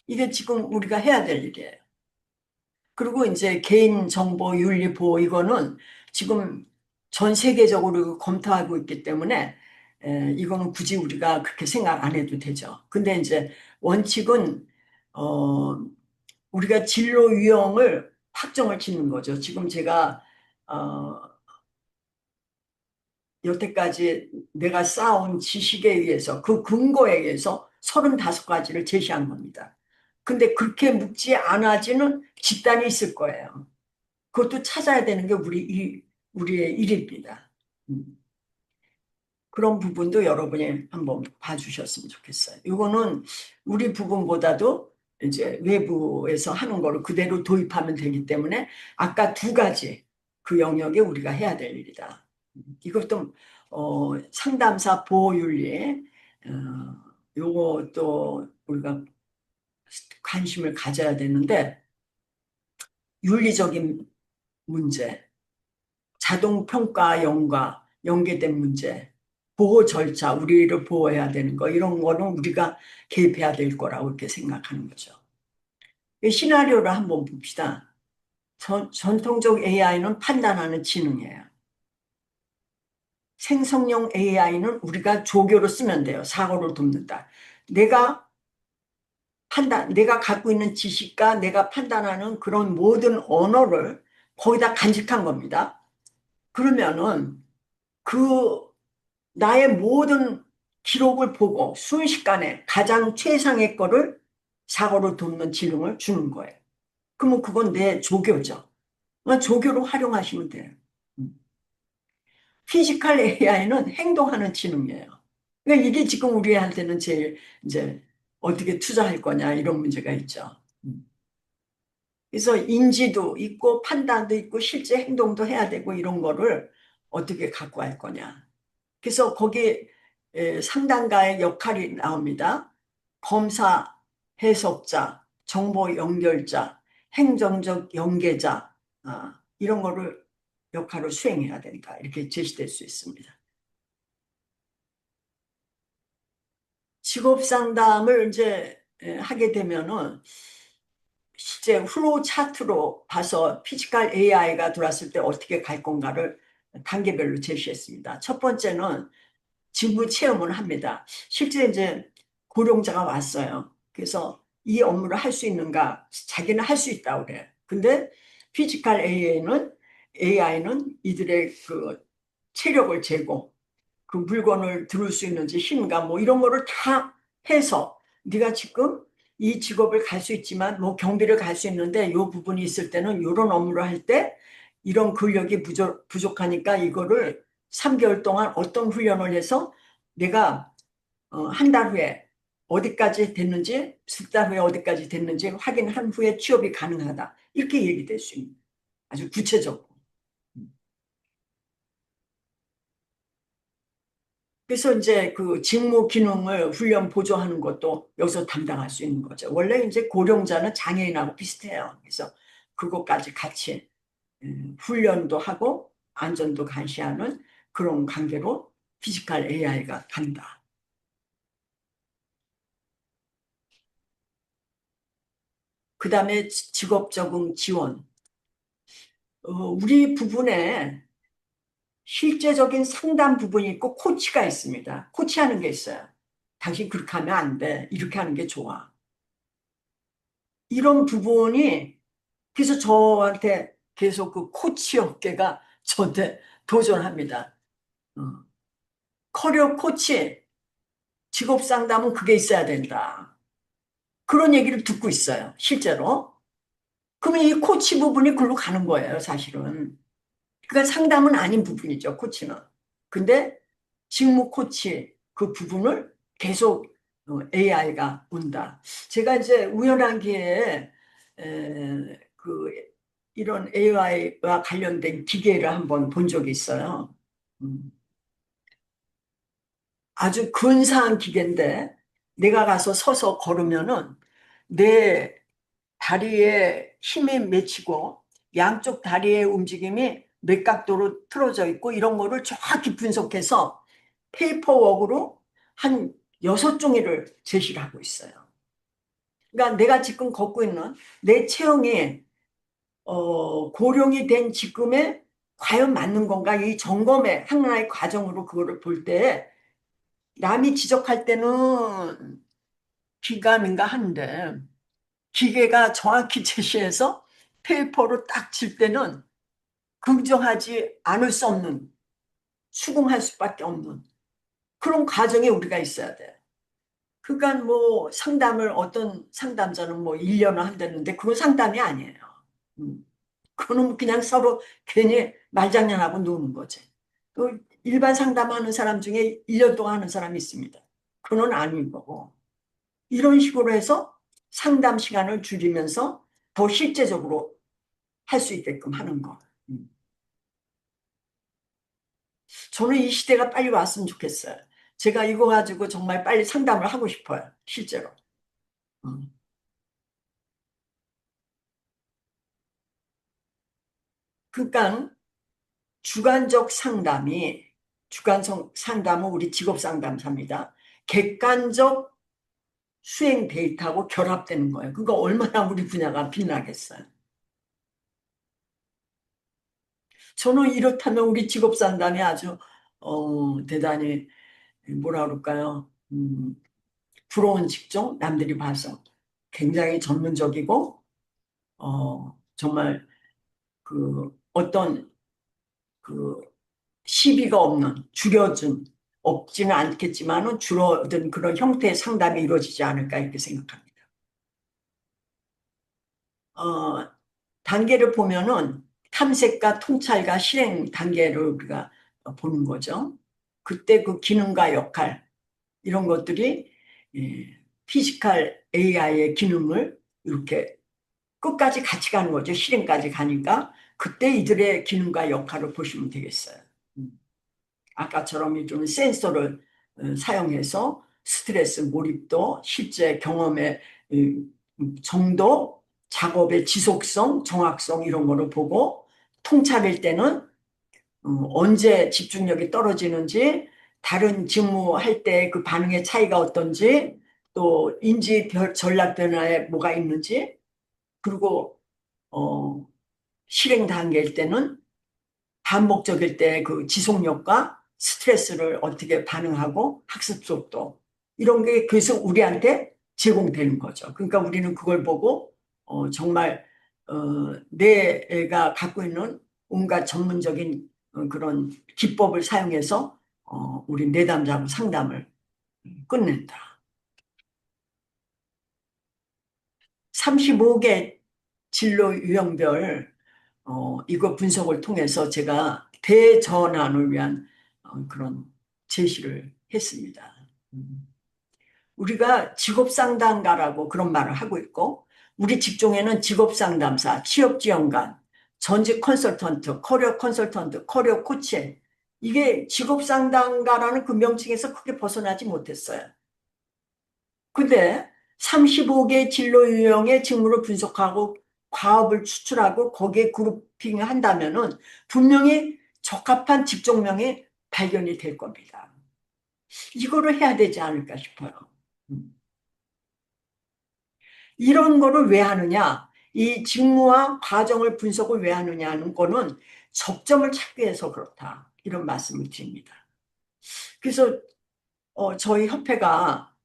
이게 지금 우리가 해야 될 일이에요. 그리고 이제 개인정보 윤리 보호 이거는 지금 전 세계적으로 검토하고 있기 때문에 이거는 굳이 우리가 그렇게 생각 안 해도 되죠. 근데 이제 원칙은 어, 우리가 진로 유형을 확정을 짓는 거죠. 지금 제가 어, 여태까지 내가 쌓아온 지식에 의해서 그 근거에 의해서 35가지를 제시한 겁니다. 근데 그렇게 묻지 않아지는 집단이 있을 거예요. 그것도 찾아야 되는 게 우리의 일입니다. 음. 그런 부분도 여러분이 한번 봐주셨으면 좋겠어요. 이거는 우리 부분보다도 이제 외부에서 하는 거를 그대로 도입하면 되기 때문에 아까 두 가지 그 영역에 우리가 해야 될 일이다. 이것도 상담사 보호윤리 요것도 우리가 관심을 가져야 되는데 윤리적인 문제 자동평가형과 연계된 문제, 보호 절차, 우리를 보호해야 되는 거, 이런 거는 우리가 개입해야 될 거라고 이렇게 생각하는 거죠. 이 시나리오를 한번 봅시다. 전통적 AI는 판단하는 지능이에요. 생성형 AI는 우리가 조교로 쓰면 돼요. 사고를 돕는다. 내가 내가 갖고 있는 지식과 내가 판단하는 그런 모든 언어를 거기다 간직한 겁니다. 그러면은 그 나의 모든 기록을 보고 순식간에 가장 최상의 거를 사고로 돕는 지능을 주는 거예요. 그러면 그건 내 조교죠. 그건 조교로 활용하시면 돼요. 음. 피지컬 AI는 행동하는 지능이에요. 그러니까 이게 지금 우리한테는 제일 이제 어떻게 투자할 거냐 이런 문제가 있죠. 음. 그래서 인지도 있고 판단도 있고 실제 행동도 해야 되고 이런 거를 어떻게 갖고 갈 거냐. 그래서 거기 상담가의 역할이 나옵니다. 검사, 해석자, 정보 연결자, 행정적 연계자, 이런 거를 역할을 수행해야 된다. 이렇게 제시될 수 있습니다. 직업 상담을 이제 하게 되면은 실제 플로우 차트로 봐서 피지컬 AI가 들어왔을 때 어떻게 갈 건가를 단계별로 제시했습니다. 첫 번째는 직무 체험을 합니다. 실제 이제 고령자가 왔어요. 그래서 이 업무를 할 수 있는가? 자기는 할 수 있다고 그래. 근데 피지컬 AI는 이들의 그 체력을 재고 그 물건을 들을 수 있는지 힘인가 뭐 이런 거를 다 해서 네가 지금 이 직업을 갈 수 있지만 뭐 경비를 갈 수 있는데 이 부분이 있을 때는 이런 업무를 할 때 이런 근력이 부족하니까 이거를 3개월 동안 어떤 훈련을 해서 내가 한 달 후에 어디까지 됐는지, 10달 후에 어디까지 됐는지 확인한 후에 취업이 가능하다. 이렇게 얘기될 수 있는 아주 구체적으로. 그래서 이제 그 직무 기능을 훈련 보조하는 것도 여기서 담당할 수 있는 거죠. 원래 이제 고령자는 장애인하고 비슷해요. 그래서 그것까지 같이 훈련도 하고 안전도 감시하는 그런 관계로 피지컬 AI가 간다. 그 다음에 직업 적응 지원. 우리 부분에 실제적인 상담 부분이 있고 코치가 있습니다. 코치하는 게 있어요. 당신 그렇게 하면 안 돼. 이렇게 하는 게 좋아. 이런 부분이 그래서 저한테 계속 그 코치 업계가 저한테 도전합니다. 어. 커리어 코치, 직업 상담은 그게 있어야 된다. 그런 얘기를 듣고 있어요. 실제로. 그러면 이 코치 부분이 글로 가는 거예요, 사실은. 그러니까 상담은 아닌 부분이죠, 코치는. 근데 직무 코치 그 부분을 계속 AI가 온다. 제가 이제 우연한 기회에 그 이런 AI와 관련된 기계를 한번 본 적이 있어요. 음, 아주 근사한 기계인데 내가 가서 서서 걸으면은 내 다리에 힘이 맺히고 양쪽 다리의 움직임이 몇 각도로 틀어져 있고 이런 거를 정확히 분석해서 페이퍼워크로 한 6종이를 제시를 하고 있어요. 그러니까 내가 지금 걷고 있는 내 체형이 고령이 된 지금에 과연 맞는 건가? 이 점검의 하나의 과정으로 그거를 볼 때 남이 지적할 때는 기가민가 한데 기계가 정확히 제시해서 페이퍼로 딱 칠 때는 긍정하지 않을 수 없는, 수긍할 수밖에 없는 그런 과정에 우리가 있어야 돼. 그러니까 뭐 상담을 어떤 상담자는 뭐 1년을 한다는데 그건 상담이 아니에요. 음. 그거는 그냥 서로 괜히 말장난하고 노는 거지. 또 일반 상담하는 사람 중에 1년 동안 하는 사람이 있습니다. 그건 아닌 거고. 이런 식으로 해서 상담 시간을 줄이면서 더 실제적으로 할 수 있게끔 하는 거. 음. 저는 이 시대가 빨리 왔으면 좋겠어요. 제가 이거 가지고 정말 빨리 상담을 하고 싶어요. 실제로. 음. 그러니까 주관적 상담이 주관적 상담은 우리 직업 상담사입니다. 객관적 수행 데이터하고 결합되는 거예요. 그거 얼마나 우리 분야가 빛나겠어요. 저는 이렇다면 우리 직업 상담이 아주 대단히 뭐라 그럴까요? 부러운 직종 남들이 봐서 굉장히 전문적이고 정말 그 어떤 그 시비가 없는 줄여준 없지는 않겠지만은 줄어든 그런 형태의 상담이 이루어지지 않을까 이렇게 생각합니다. 어, 단계를 보면은 탐색과 통찰과 실행 단계를 우리가 보는 거죠. 그때 그 기능과 역할 이런 것들이 피지컬 AI의 기능을 이렇게 끝까지 같이 가는 거죠. 실행까지 가니까 그때 이들의 기능과 역할을 보시면 되겠어요. 음. 아까처럼 이런 센서를 사용해서 스트레스 몰입도 실제 경험에 정도, 작업의 지속성, 정확성 이런 거를 보고 통찰일 때는 언제 집중력이 떨어지는지, 다른 직무할 때 그 반응의 차이가 어떤지, 또 인지 전략 변화에 뭐가 있는지, 그리고 어, 실행 단계일 때는 반복적일 때 그 지속력과 스트레스를 어떻게 반응하고 학습 속도 이런 게 계속 우리한테 제공되는 거죠. 그러니까 우리는 그걸 보고 정말 내 애가 갖고 있는 온갖 전문적인 그런 기법을 사용해서 우리 내담자하고 상담을 끝낸다. 35개 진로 유형별 이거 분석을 통해서 제가 대전환을 위한 그런 제시를 했습니다. 음. 우리가 직업상담가라고 그런 말을 하고 있고, 우리 직종에는 직업상담사, 취업지원관, 전직 컨설턴트, 커리어 컨설턴트, 커리어 코치, 이게 직업상담가라는 그 명칭에서 크게 벗어나지 못했어요. 근데 35개 진로 유형의 직무를 분석하고 과업을 추출하고 거기에 그룹핑 한다면은 분명히 적합한 직종명이 발견이 될 겁니다. 이거를 해야 되지 않을까 싶어요. 음. 이런 거를 왜 하느냐? 이 직무와 과정을 분석을 왜 하느냐는 거는 접점을 찾기 위해서 그렇다. 이런 말씀을 드립니다. 그래서 저희 협회가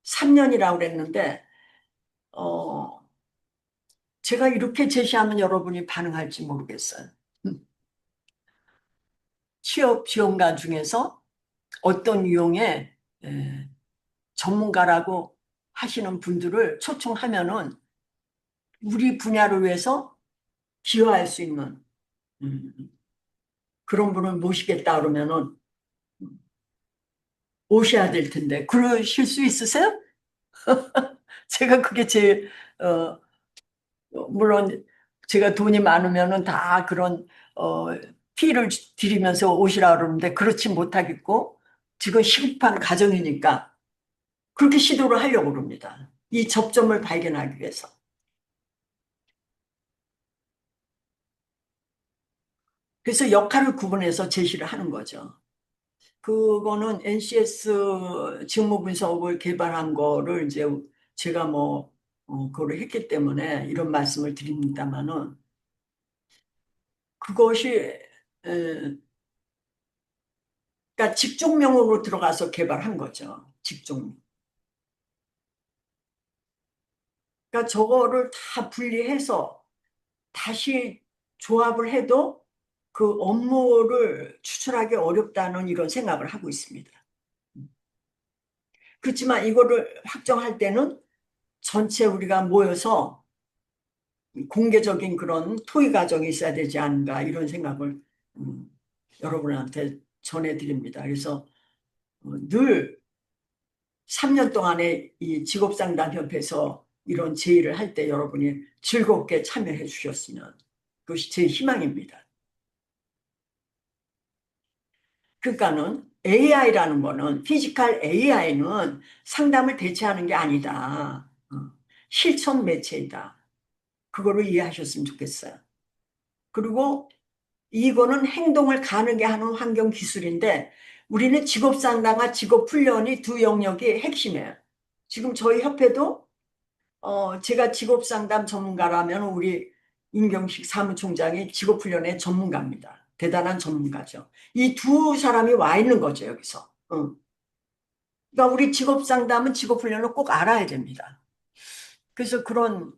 3년이라고 그랬는데 어, 제가 이렇게 제시하면 여러분이 반응할지 모르겠어요. 음. 취업 지원관 중에서 어떤 유형의 전문가라고 하시는 분들을 초청하면은 우리 분야를 위해서 기여할 수 있는 음, 그런 분을 모시겠다 그러면은 오셔야 될 텐데 그러실 수 있으세요? 제가 그게 제일 물론 제가 돈이 많으면은 다 그런 어, 피를 드리면서 오시라 그러는데 그렇지 못하겠고 지금 시급한 가정이니까 그렇게 시도를 하려고 그럽니다. 이 접점을 발견하기 위해서. 그래서 역할을 구분해서 제시를 하는 거죠. 그거는 NCS 직무 분석을 개발한 거를 이제 제가 뭐 그거를 했기 때문에 이런 말씀을 드립니다만은 그것이 그러니까 직종명으로 들어가서 개발한 거죠. 직종. 그러니까 저거를 다 분리해서 다시 조합을 해도 그 업무를 추출하기 어렵다는 이런 생각을 하고 있습니다. 그렇지만 이거를 확정할 때는 전체 우리가 모여서 공개적인 그런 토의 과정이 있어야 되지 않은가 이런 생각을 음, 여러분한테 전해드립니다. 그래서 늘 3년 동안에 이 직업상담협회에서 이런 제의를 할 때 여러분이 즐겁게 참여해 주셨으면 그것이 제 희망입니다. 그러니까는 AI라는 거는 피지컬 AI는 상담을 대체하는 게 아니다. 실천 매체이다. 그거를 이해하셨으면 좋겠어요. 그리고 이거는 행동을 가능하게 하는 환경 기술인데 우리는 직업 상담과 직업 훈련이 두 영역이 핵심이에요. 지금 저희 협회도 제가 직업 상담 전문가라면 우리 임경식 사무총장이 직업 훈련의 전문가입니다. 대단한 전문가죠. 이 두 사람이 와 있는 거죠, 여기서. 그러니까 우리 직업 상담은 직업 훈련을 꼭 알아야 됩니다. 그래서 그런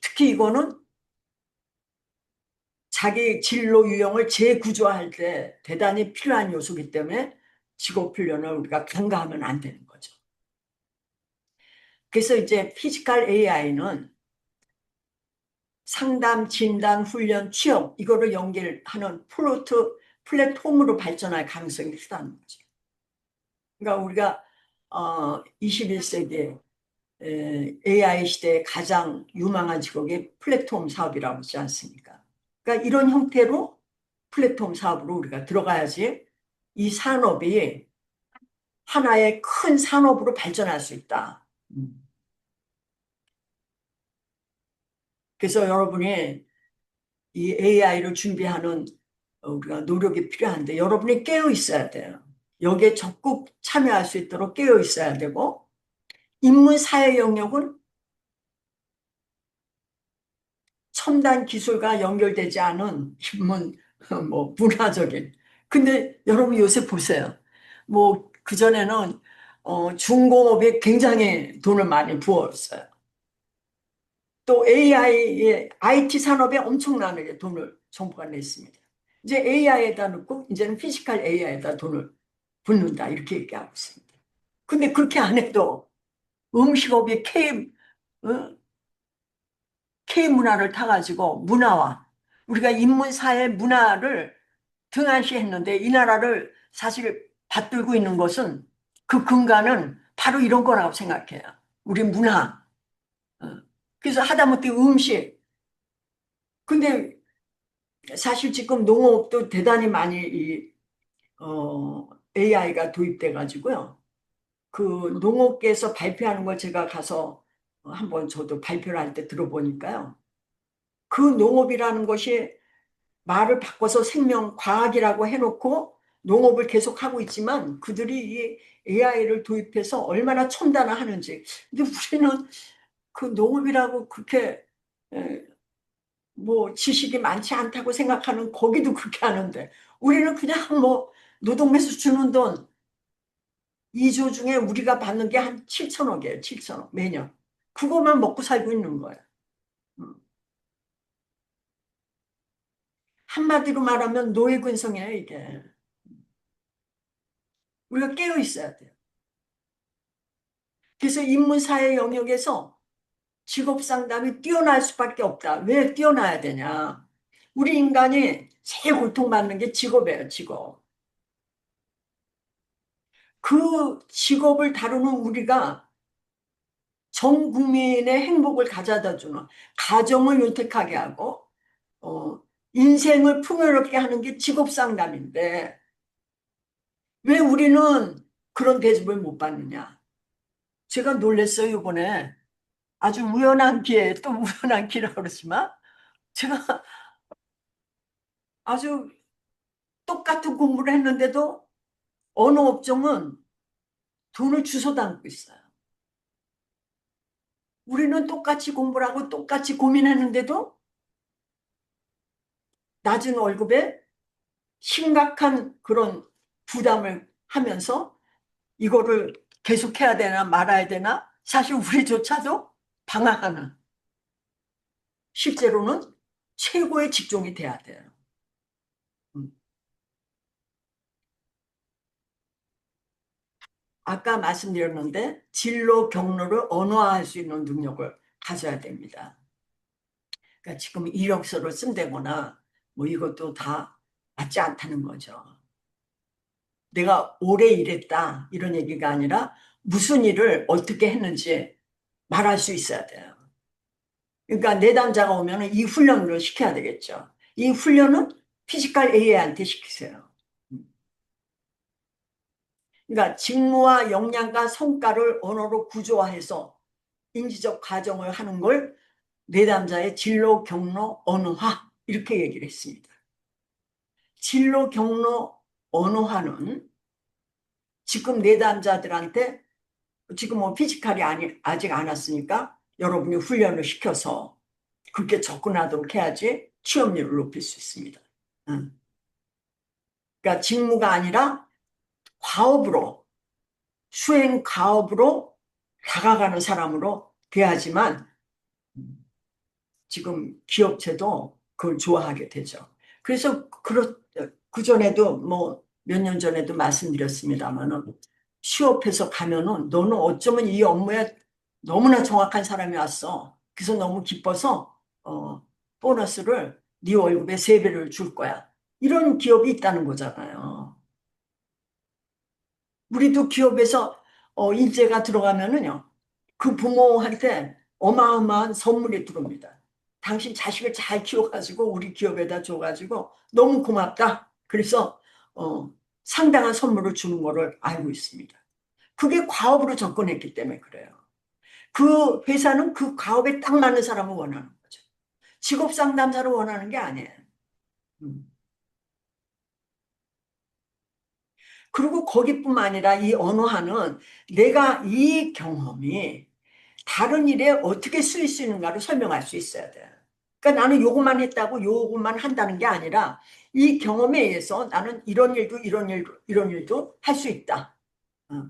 특히 이거는 자기 진로 유형을 재구조할 때 대단히 필요한 요소이기 때문에 직업 훈련을 우리가 간과하면 안 되는 거죠. 그래서 이제 피지컬 AI는 상담, 진단, 훈련, 취업 이거를 연결하는 플랫폼으로 발전할 가능성이 크다는 거죠. 그러니까 우리가 21세기 AI 시대의 가장 유망한 직업이 플랫폼 사업이라고 하지 않습니까? 그러니까 이런 형태로 플랫폼 사업으로 우리가 들어가야지 이 산업이 하나의 큰 산업으로 발전할 수 있다. 그래서 여러분이 이 AI를 준비하는 우리가 노력이 필요한데 여러분이 깨어 있어야 돼요. 여기에 적극 참여할 수 있도록 깨어 있어야 되고 인문 사회 영역은 첨단 기술과 연결되지 않은 인문 뭐 문화적인. 근데 여러분 요새 보세요. 뭐 그전에는 중공업에 굉장히 돈을 많이 부었어요. 또 AI의 IT 산업에 엄청나게 돈을 정부가 냈습니다. 이제 AI에다 넣고 이제는 피지컬 AI에다 돈을 붓는다 이렇게 얘기하고 있습니다. 근데 그렇게 안 해도 음식업이 어? K 문화를 타가지고 문화와 우리가 인문사회 문화를 등한시했는데 이 나라를 사실 받들고 있는 것은 그 근간은 바로 이런 거라고 생각해요. 우리 문화. 어. 그래서 하다못해 음식. 근데 사실 지금 농업도 대단히 많이 AI가 도입돼 가지고요. 그 농업계에서 발표하는 걸 제가 가서 한번 저도 발표를 할 때 들어보니까요. 그 농업이라는 것이 말을 바꿔서 생명과학이라고 해놓고 농업을 계속하고 있지만 그들이 이 AI를 도입해서 얼마나 첨단화하는지. 근데 우리는 그 농업이라고 그렇게 에, 뭐 지식이 많지 않다고 생각하는 거기도 그렇게 하는데 우리는 그냥 뭐 노동매수 주는 돈 2조 중에 우리가 받는 게 한 7천억이에요. 7천억 매년. 그것만 먹고 살고 있는 거예요. 음. 한마디로 말하면 노예근성이에요, 이게. 우리가 깨어 있어야 돼요. 그래서 인문사회 영역에서 직업 상담이 뛰어날 수밖에 없다. 왜 뛰어나야 되냐? 우리 인간이 제일 고통받는 게 직업이에요, 직업. 그 직업을 다루는 우리가 전 국민의 행복을 가져다 주는 가정을 윤택하게 하고, 어, 인생을 풍요롭게 하는 게 직업 상담인데, 왜 우리는 그런 대접을 못 받느냐? 제가 놀랐어요, 이번에. 아주 우연한 기회에 또 우연한 기회라고 그러지만, 제가 아주 똑같은 공부를 했는데도 어느 업종은 돈을 주워 담고 있어요. 우리는 똑같이 공부를 하고 똑같이 고민했는데도 낮은 월급에 심각한 그런 부담을 하면서 이거를 계속해야 되나 말아야 되나 사실 우리조차도 방황하는 실제로는 최고의 직종이 돼야 돼요. 음. 아까 말씀드렸는데 진로 경로를 언어화할 수 있는 능력을 가져야 됩니다. 그러니까 지금 이력서를 쓴다거나 뭐 이것도 다 맞지 않다는 거죠. 내가 오래 일했다 이런 얘기가 아니라 무슨 일을 어떻게 했는지 말할 수 있어야 돼요. 그러니까 내담자가 오면 이 훈련을 시켜야 되겠죠. 이 훈련은 피지컬 AI한테 시키세요. 그러니까 직무와 역량과 성과를 언어로 구조화해서 인지적 과정을 하는 걸 내담자의 진로 경로 언어화 이렇게 얘기를 했습니다. 진로 경로 언어화는 지금 내담자들한테 지금 뭐 피지컬이 아직 안 왔으니까 여러분이 훈련을 시켜서 그렇게 접근하도록 해야지 취업률을 높일 수 있습니다. 응. 그러니까 직무가 아니라 과업으로 수행 과업으로 다가가는 사람으로 돼야지만 지금 기업체도 그걸 좋아하게 되죠. 그래서 그전에도 뭐 몇 년 전에도 말씀드렸습니다만은 취업해서 가면은 너는 어쩌면 이 업무에 너무나 정확한 사람이 왔어. 그래서 너무 기뻐서 보너스를 네 월급의 3배를 줄 거야. 이런 기업이 있다는 거잖아요. 우리도 기업에서 인재가 들어가면은요. 그 부모한테 어마어마한 선물이 들어옵니다. 당신 자식을 잘 키워가지고 우리 기업에다 줘가지고 너무 고맙다. 그래서 상당한 선물을 주는 거를 알고 있습니다. 그게 과업으로 접근했기 때문에 그래요. 그 회사는 그 과업에 딱 맞는 사람을 원하는 거죠. 직업 상담사를 원하는 게 아니에요. 음. 그리고 거기뿐만 아니라 이 언어하는 내가 이 경험이 다른 일에 어떻게 쓰일 수 있는가를 설명할 수 있어야 돼. 그러니까 나는 요것만 했다고 요것만 한다는 게 아니라 이 경험에 의해서 나는 이런 일도 이런 일도 이런 일도 할 수 있다. 어.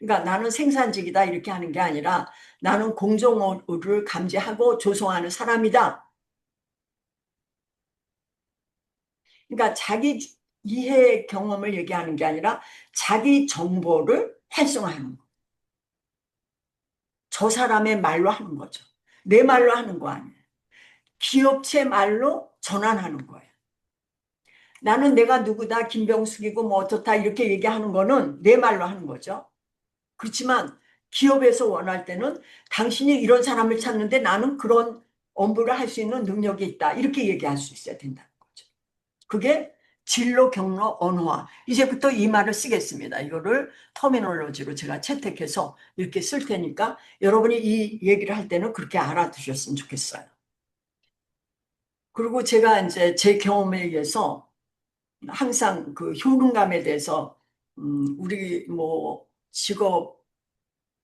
그러니까 나는 생산직이다 이렇게 하는 게 아니라 나는 공정어를 감지하고 조성하는 사람이다. 그러니까 자기 이해 경험을 얘기하는 게 아니라 자기 정보를 활성화하는 거. 저 사람의 말로 하는 거죠. 내 말로 하는 거 아니에요. 기업체 말로 전환하는 거예요. 나는 내가 누구다, 김병숙이고 뭐 어떻다 이렇게 얘기하는 거는 내 말로 하는 거죠. 그렇지만 기업에서 원할 때는 당신이 이런 사람을 찾는데 나는 그런 업무를 할 수 있는 능력이 있다. 이렇게 얘기할 수 있어야 된다는 거죠. 그게 진로, 경로, 언어화. 이제부터 이 말을 쓰겠습니다. 이거를 터미놀로지로 제가 채택해서 이렇게 쓸 테니까 여러분이 이 얘기를 할 때는 그렇게 알아두셨으면 좋겠어요. 그리고 제가 이제 제 경험에 의해서 항상 그 효능감에 대해서 우리 뭐 직업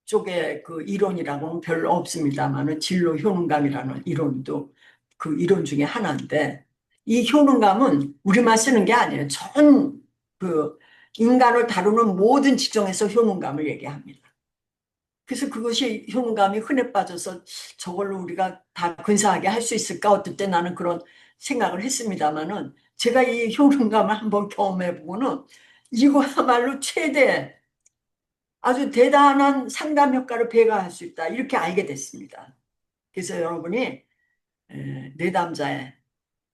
쪽에 그 이론이라고는 별로 없습니다만은 진로 효능감이라는 이론도 그 이론 중에 하나인데 이 효능감은 우리만 쓰는 게 아니에요. 전 그 인간을 다루는 모든 직종에서 효능감을 얘기합니다. 그래서 그것이 효능감이 흔해 빠져서 저걸로 우리가 다 근사하게 할 수 있을까? 어떨 때 나는 그런 생각을 했습니다만은 제가 이 효능감을 한번 경험해보고는 이거야말로 최대 아주 대단한 상담 효과를 배가할 수 있다. 이렇게 알게 됐습니다. 그래서 여러분이 내담자에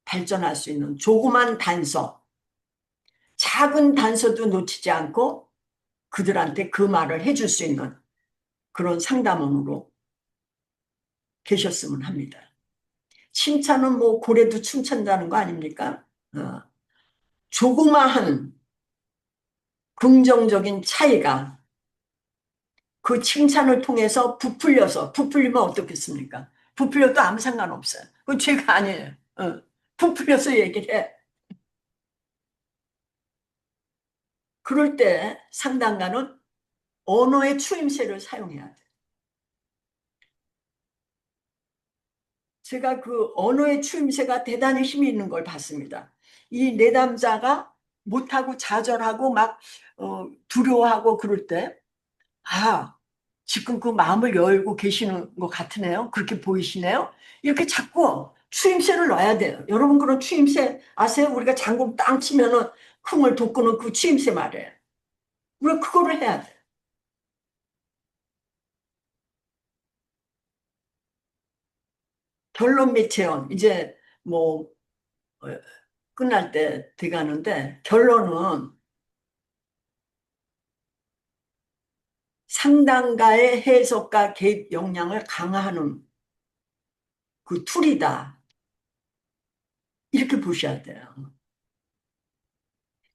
발전할 수 있는 조그만 단서, 작은 단서도 놓치지 않고 그들한테 그 말을 해줄 수 있는 그런 상담원으로 계셨으면 합니다. 칭찬은 뭐 고래도 춤춘다는 거 아닙니까? 조그마한 긍정적인 차이가 그 칭찬을 통해서 부풀리면 어떻겠습니까? 부풀려도 아무 상관없어요. 그건 죄가 아니에요. 부풀려서 얘기를 해. 그럴 때 상담가는 언어의 추임새를 사용해야 돼. 제가 그 언어의 추임새가 대단히 힘이 있는 걸 봤습니다. 이 내담자가 못하고 좌절하고 막 두려워하고 그럴 때, 아, 지금 그 마음을 열고 계시는 것 같으네요. 그렇게 보이시네요. 이렇게 자꾸 추임새를 넣어야 돼요. 여러분 그런 추임새 아세요? 우리가 장구 땅 치면은 흥을 돋구는 그 추임새 말이에요. 우리가 그거를 해야 돼. 결론 매체원 이제 뭐 어, 끝날 때 돼가는데 결론은 상담가의 해석과 개입 역량을 강화하는 그 툴이다. 이렇게 보셔야 돼요.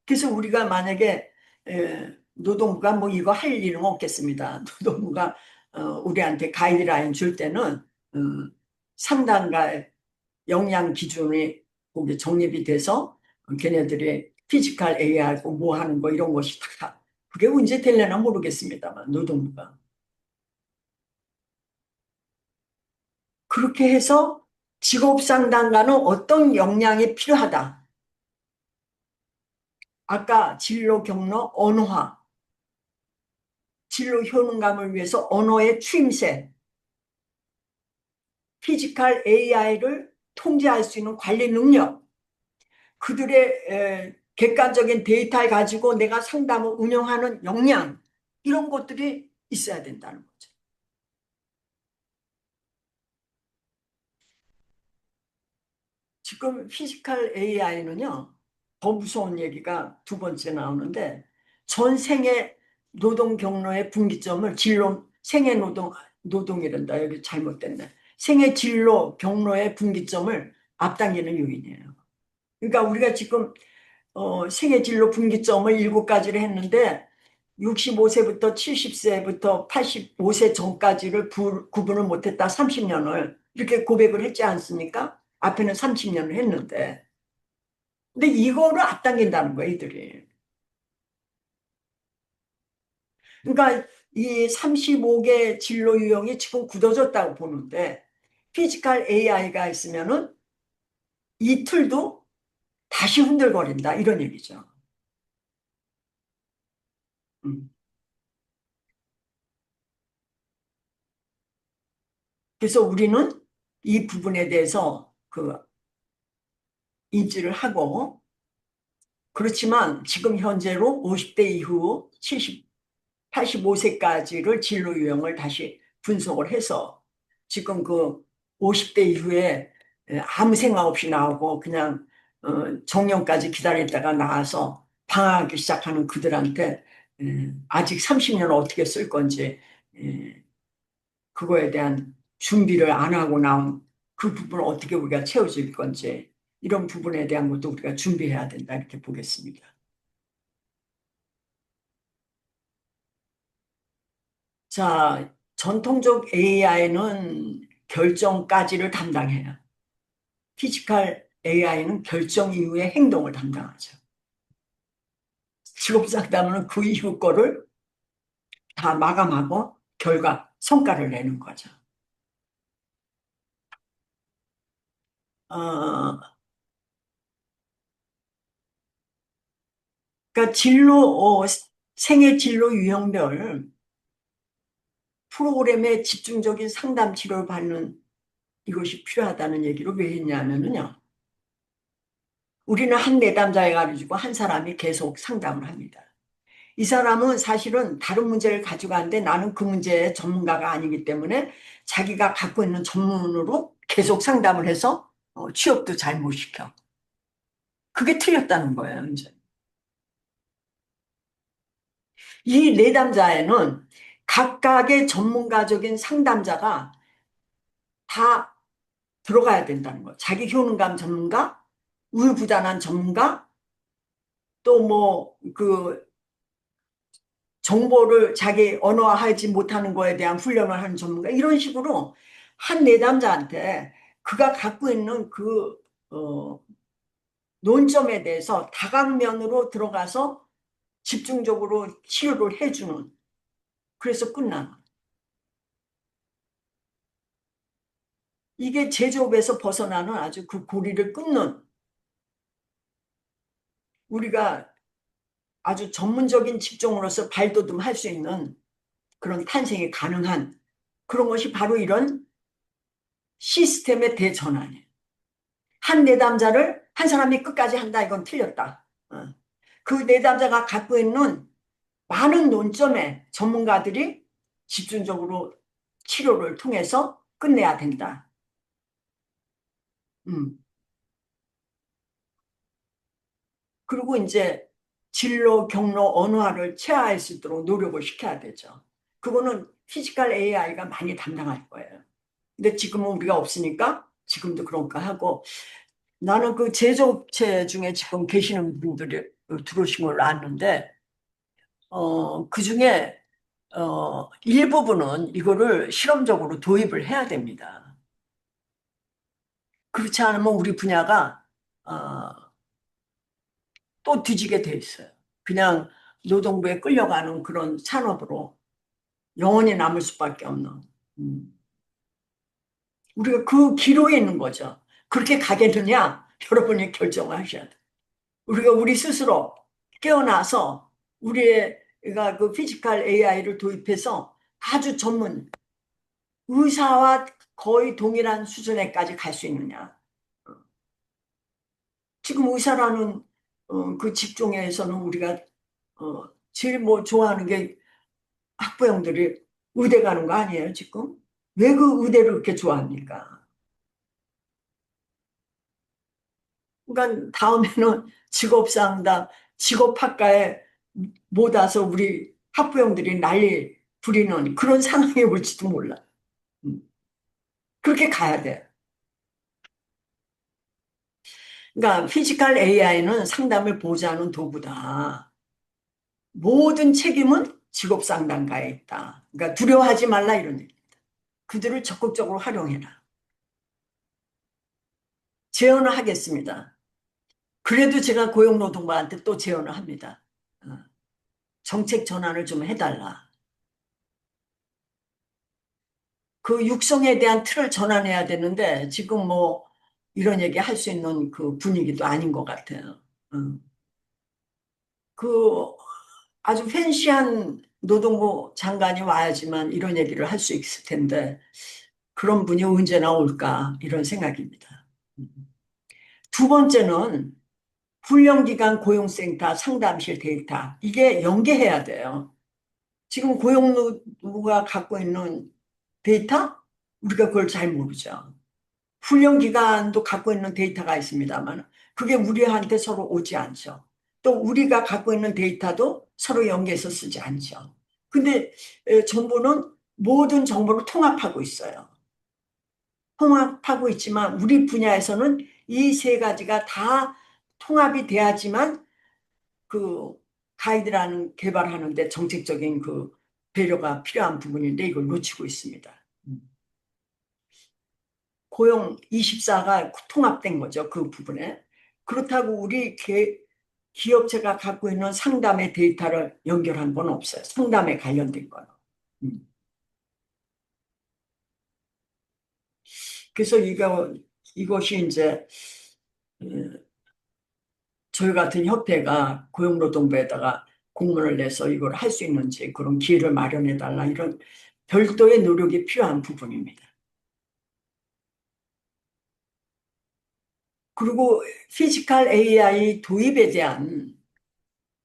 그래서 우리가 만약에 노동부가 뭐 이거 할 일은 없겠습니다. 노동부가 우리한테 가이드라인 줄 때는 상담가의 역량 기준이 거기 정립이 돼서 걔네들이 피지컬 AI하고 뭐 하는 거 이런 것이 다 그게 언제 될려나 모르겠습니다만 노동부가 그렇게 해서 직업 상담가는 어떤 역량이 필요하다. 아까 진로 경로 언어화 진로 효능감을 위해서 언어의 추임새 피지컬 AI를 통제할 수 있는 관리 능력 그들의 객관적인 데이터를 가지고 내가 상담을 운영하는 역량 이런 것들이 있어야 된다는 거죠. 지금 피지컬 AI는요, 더 무서운 얘기가 두 번째 나오는데 전 생애 노동 경로의 분기점을 진로 생애 노동이란다. 여기 잘못됐네. 생애 진로 경로의 분기점을 앞당기는 요인이에요. 그러니까 우리가 지금 생애 진로 분기점을 7가지를 했는데 65세부터 70세부터 85세 전까지를 구분을 못했다. 30년을. 이렇게 고백을 했지 않습니까? 앞에는 30년을 했는데. 근데 이거를 앞당긴다는 거예요, 이들이. 그러니까 이 35개 진로 유형이 지금 굳어졌다고 보는데, 피지컬 AI가 있으면은 이 틀도 다시 흔들거린다, 이런 얘기죠. 음. 그래서 우리는 이 부분에 대해서 그 인지를 하고, 그렇지만 지금 현재로 50대 이후 70, 85세까지를 진로 유형을 다시 분석을 해서 지금 그 50대 이후에 아무 생각 없이 나오고 그냥 정년까지 기다렸다가 나와서 방황하기 시작하는 그들한테 아직 30년 어떻게 쓸 건지 그거에 대한 준비를 안 하고 나온 그 부분을 어떻게 우리가 채워줄 건지 이런 부분에 대한 것도 우리가 준비해야 된다 이렇게 보겠습니다. 자, 전통적 AI는 결정까지를 담당해요. 피지컬 AI는 결정 이후의 행동을 담당하죠. 직업 상담은 그 이후 거를 다 마감하고 결과, 성과를 내는 거죠. 어, 그러니까 생애 진로 유형별 프로그램에 집중적인 상담 치료를 받는 이것이 필요하다는 얘기를 왜 했냐면요. 우리는 한 내담자에 가지고 한 사람이 계속 상담을 합니다. 이 사람은 사실은 다른 문제를 가지고 왔는데 나는 그 문제의 전문가가 아니기 때문에 자기가 갖고 있는 전문으로 계속 상담을 해서 취업도 잘 못 시켜. 그게 틀렸다는 거예요, 이제. 이 내담자에는 각각의 전문가적인 상담자가 다 들어가야 된다는 거예요. 자기 효능감 전문가, 우유부단한 전문가, 또 뭐, 정보를 자기 언어화하지 못하는 거에 대한 훈련을 하는 전문가, 이런 식으로 한 내담자한테 그가 갖고 있는 어, 논점에 대해서 다각면으로 들어가서 집중적으로 치료를 해주는, 그래서 끝나는. 이게 제조업에서 벗어나는 아주 그 고리를 끊는 우리가 아주 전문적인 직종으로서 발돋움할 수 있는 그런 탄생이 가능한 그런 것이 바로 이런 시스템의 대전환이에요. 한 내담자를 한 사람이 끝까지 한다, 이건 틀렸다. 그 내담자가 갖고 있는 많은 논점에 전문가들이 집중적으로 치료를 통해서 끝내야 된다. 음. 그리고 이제 진로, 경로, 언어화를 체화할 수 있도록 노력을 시켜야 되죠. 그거는 피지컬 AI가 많이 담당할 거예요. 근데 지금은 우리가 없으니까 지금도 그런가 하고, 나는 그 제조업체 중에 지금 계시는 분들이 들어오신 걸 아는데, 그 중에, 일부분은 이거를 실험적으로 도입을 해야 됩니다. 그렇지 않으면 우리 분야가, 어, 또 뒤지게 돼 있어요. 그냥 노동부에 끌려가는 그런 산업으로 영원히 남을 수밖에 없는. 음. 우리가 그 기로에 있는 거죠. 그렇게 가겠느냐? 여러분이 결정을 하셔야 돼요. 우리가 우리 스스로 깨어나서 우리가 그 피지컬 AI를 도입해서 아주 전문 의사와 거의 동일한 수준에까지 갈 수 있느냐. 지금 의사라는 그 직종에서는 우리가 제일 뭐 좋아하는 게 학부형들이 의대 가는 거 아니에요, 지금? 왜 그 의대를 그렇게 좋아합니까? 그러니까 다음에는 직업상담, 직업학과에 못 와서 우리 학부형들이 난리 부리는 그런 상황이 올지도 몰라. 음. 그렇게 가야 돼. 그러니까 피지컬 AI는 상담을 보좌하는 도구다. 모든 책임은 직업 상담가에 있다. 그러니까 두려워하지 말라 이런 얘기. 그들을 적극적으로 활용해라. 제언을 하겠습니다. 그래도 제가 고용노동부한테 또 제언을 합니다. 어, 정책 전환을 좀 해달라. 그 육성에 대한 틀을 전환해야 되는데 지금 뭐 이런 얘기 할 수 있는 그 분위기도 아닌 것 같아요. 어. 그 아주 팬시한 노동부 장관이 와야지만 이런 얘기를 할 수 있을 텐데 그런 분이 언제나 올까 이런 생각입니다. 두 번째는 훈련기간 고용센터 상담실 데이터 이게 연계해야 돼요. 지금 고용노동부가 갖고 있는 데이터 우리가 그걸 잘 모르죠. 훈련기관도 갖고 있는 데이터가 있습니다만 그게 우리한테 서로 오지 않죠. 또 우리가 갖고 있는 데이터도 서로 연계해서 쓰지 않죠. 근데 정부는 모든 정보를 통합하고 있어요. 통합하고 있지만 우리 분야에서는 이 세 가지가 다 통합이 돼야지만 그 가이드라는 개발하는데 정책적인 그 배려가 필요한 부분인데 이걸 놓치고 있습니다. 고용 24가 통합된 거죠. 그 부분에. 그렇다고 우리 기업체가 갖고 있는 상담의 데이터를 연결한 건 없어요. 상담에 관련된 거는. 음. 그래서 이것이 이제 어, 저희 같은 협회가 고용노동부에다가 공문을 내서 이걸 할 수 있는지 그런 기회를 마련해 달라 이런 별도의 노력이 필요한 부분입니다. 그리고 피지컬 AI 도입에 대한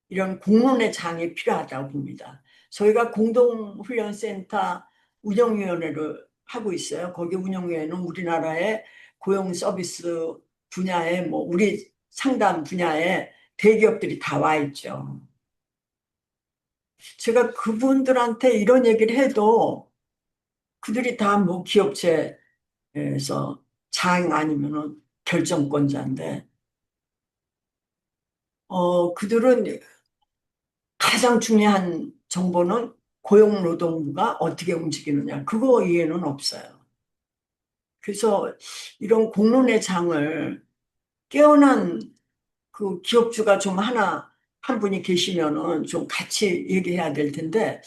이런 공론의 장이 필요하다고 봅니다. 저희가 공동훈련센터 운영위원회를 하고 있어요. 거기 운영위원회는 우리나라의 고용 서비스 분야에 뭐 우리 상담 분야에 대기업들이 다 와 있죠. 제가 그분들한테 이런 얘기를 해도 그들이 다 뭐 기업체에서 장 아니면은 결정권자인데 그들은 가장 중요한 정보는 고용노동부가 어떻게 움직이느냐. 그거 이해는 없어요. 그래서 이런 공론의 장을 깨어난 그 기업주가 좀 한 분이 계시면은 좀 같이 얘기해야 될 텐데,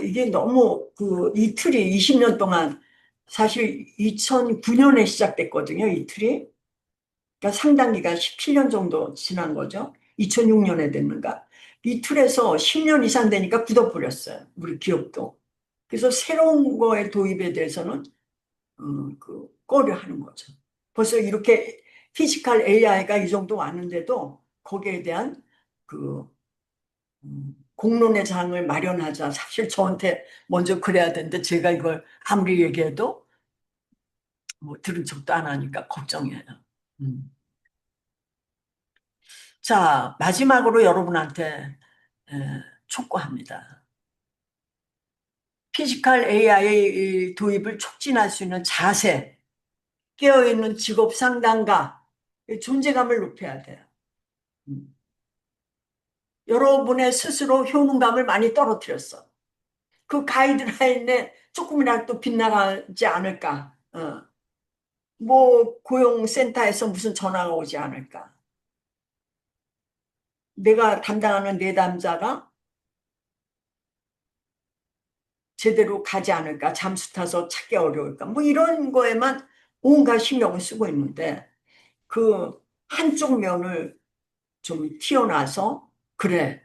이게 너무 이 틀이 20년 동안 사실 2009년에 시작됐거든요, 이 틀이. 그러니까 상당 기간 17년 정도 지난 거죠. 2006년에 됐는가. 이 틀에서 10년 이상 되니까 굳어버렸어요. 우리 기업도. 그래서 새로운 거에 도입에 대해서는 꺼려하는 거죠. 벌써 이렇게 피지컬 AI가 이 정도 왔는데도 거기에 대한 그 공론의 장을 마련하자. 사실 저한테 먼저 그래야 되는데 제가 이걸 아무리 얘기해도 뭐 들은 척도 안 하니까 걱정이에요. 음. 자, 마지막으로 여러분한테 촉구합니다. 피지컬 AI 도입을 촉진할 수 있는 자세, 깨어있는 직업 상담가, 존재감을 높여야 돼요. 음. 여러분의 스스로 효능감을 많이 떨어뜨렸어. 그 가이드라인에 조금이라도 빗나가지 않을까. 뭐 고용센터에서 무슨 전화가 오지 않을까. 내가 담당하는 내담자가 제대로 가지 않을까, 잠수 타서 찾기 어려울까, 뭐 이런 거에만 온갖 신경을 쓰고 있는데 그 한쪽 면을 좀 튀어나와서 그래,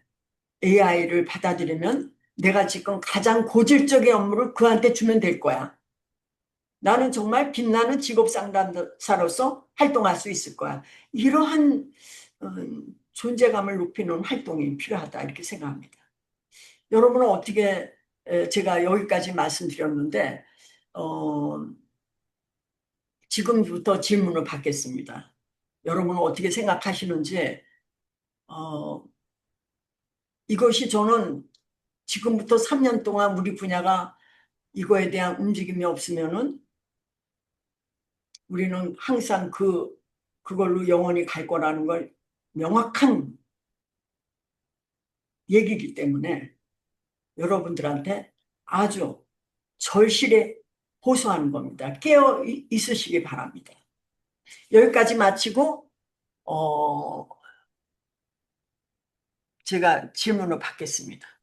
AI를 받아들이면 내가 지금 가장 고질적인 업무를 그한테 주면 될 거야. 나는 정말 빛나는 직업 상담사로서 활동할 수 있을 거야. 이러한 존재감을 높이는 활동이 필요하다 이렇게 생각합니다. 여러분은 어떻게 제가 여기까지 말씀드렸는데 어, 지금부터 질문을 받겠습니다. 여러분은 어떻게 생각하시는지 어, 이것이 저는 지금부터 3년 동안 우리 분야가 이거에 대한 움직임이 없으면은 우리는 항상 그걸로 영원히 갈 거라는 걸 명확한 얘기이기 때문에 여러분들한테 아주 절실히 호소하는 겁니다. 깨어 있으시기 바랍니다. 여기까지 마치고 제가 질문을 받겠습니다.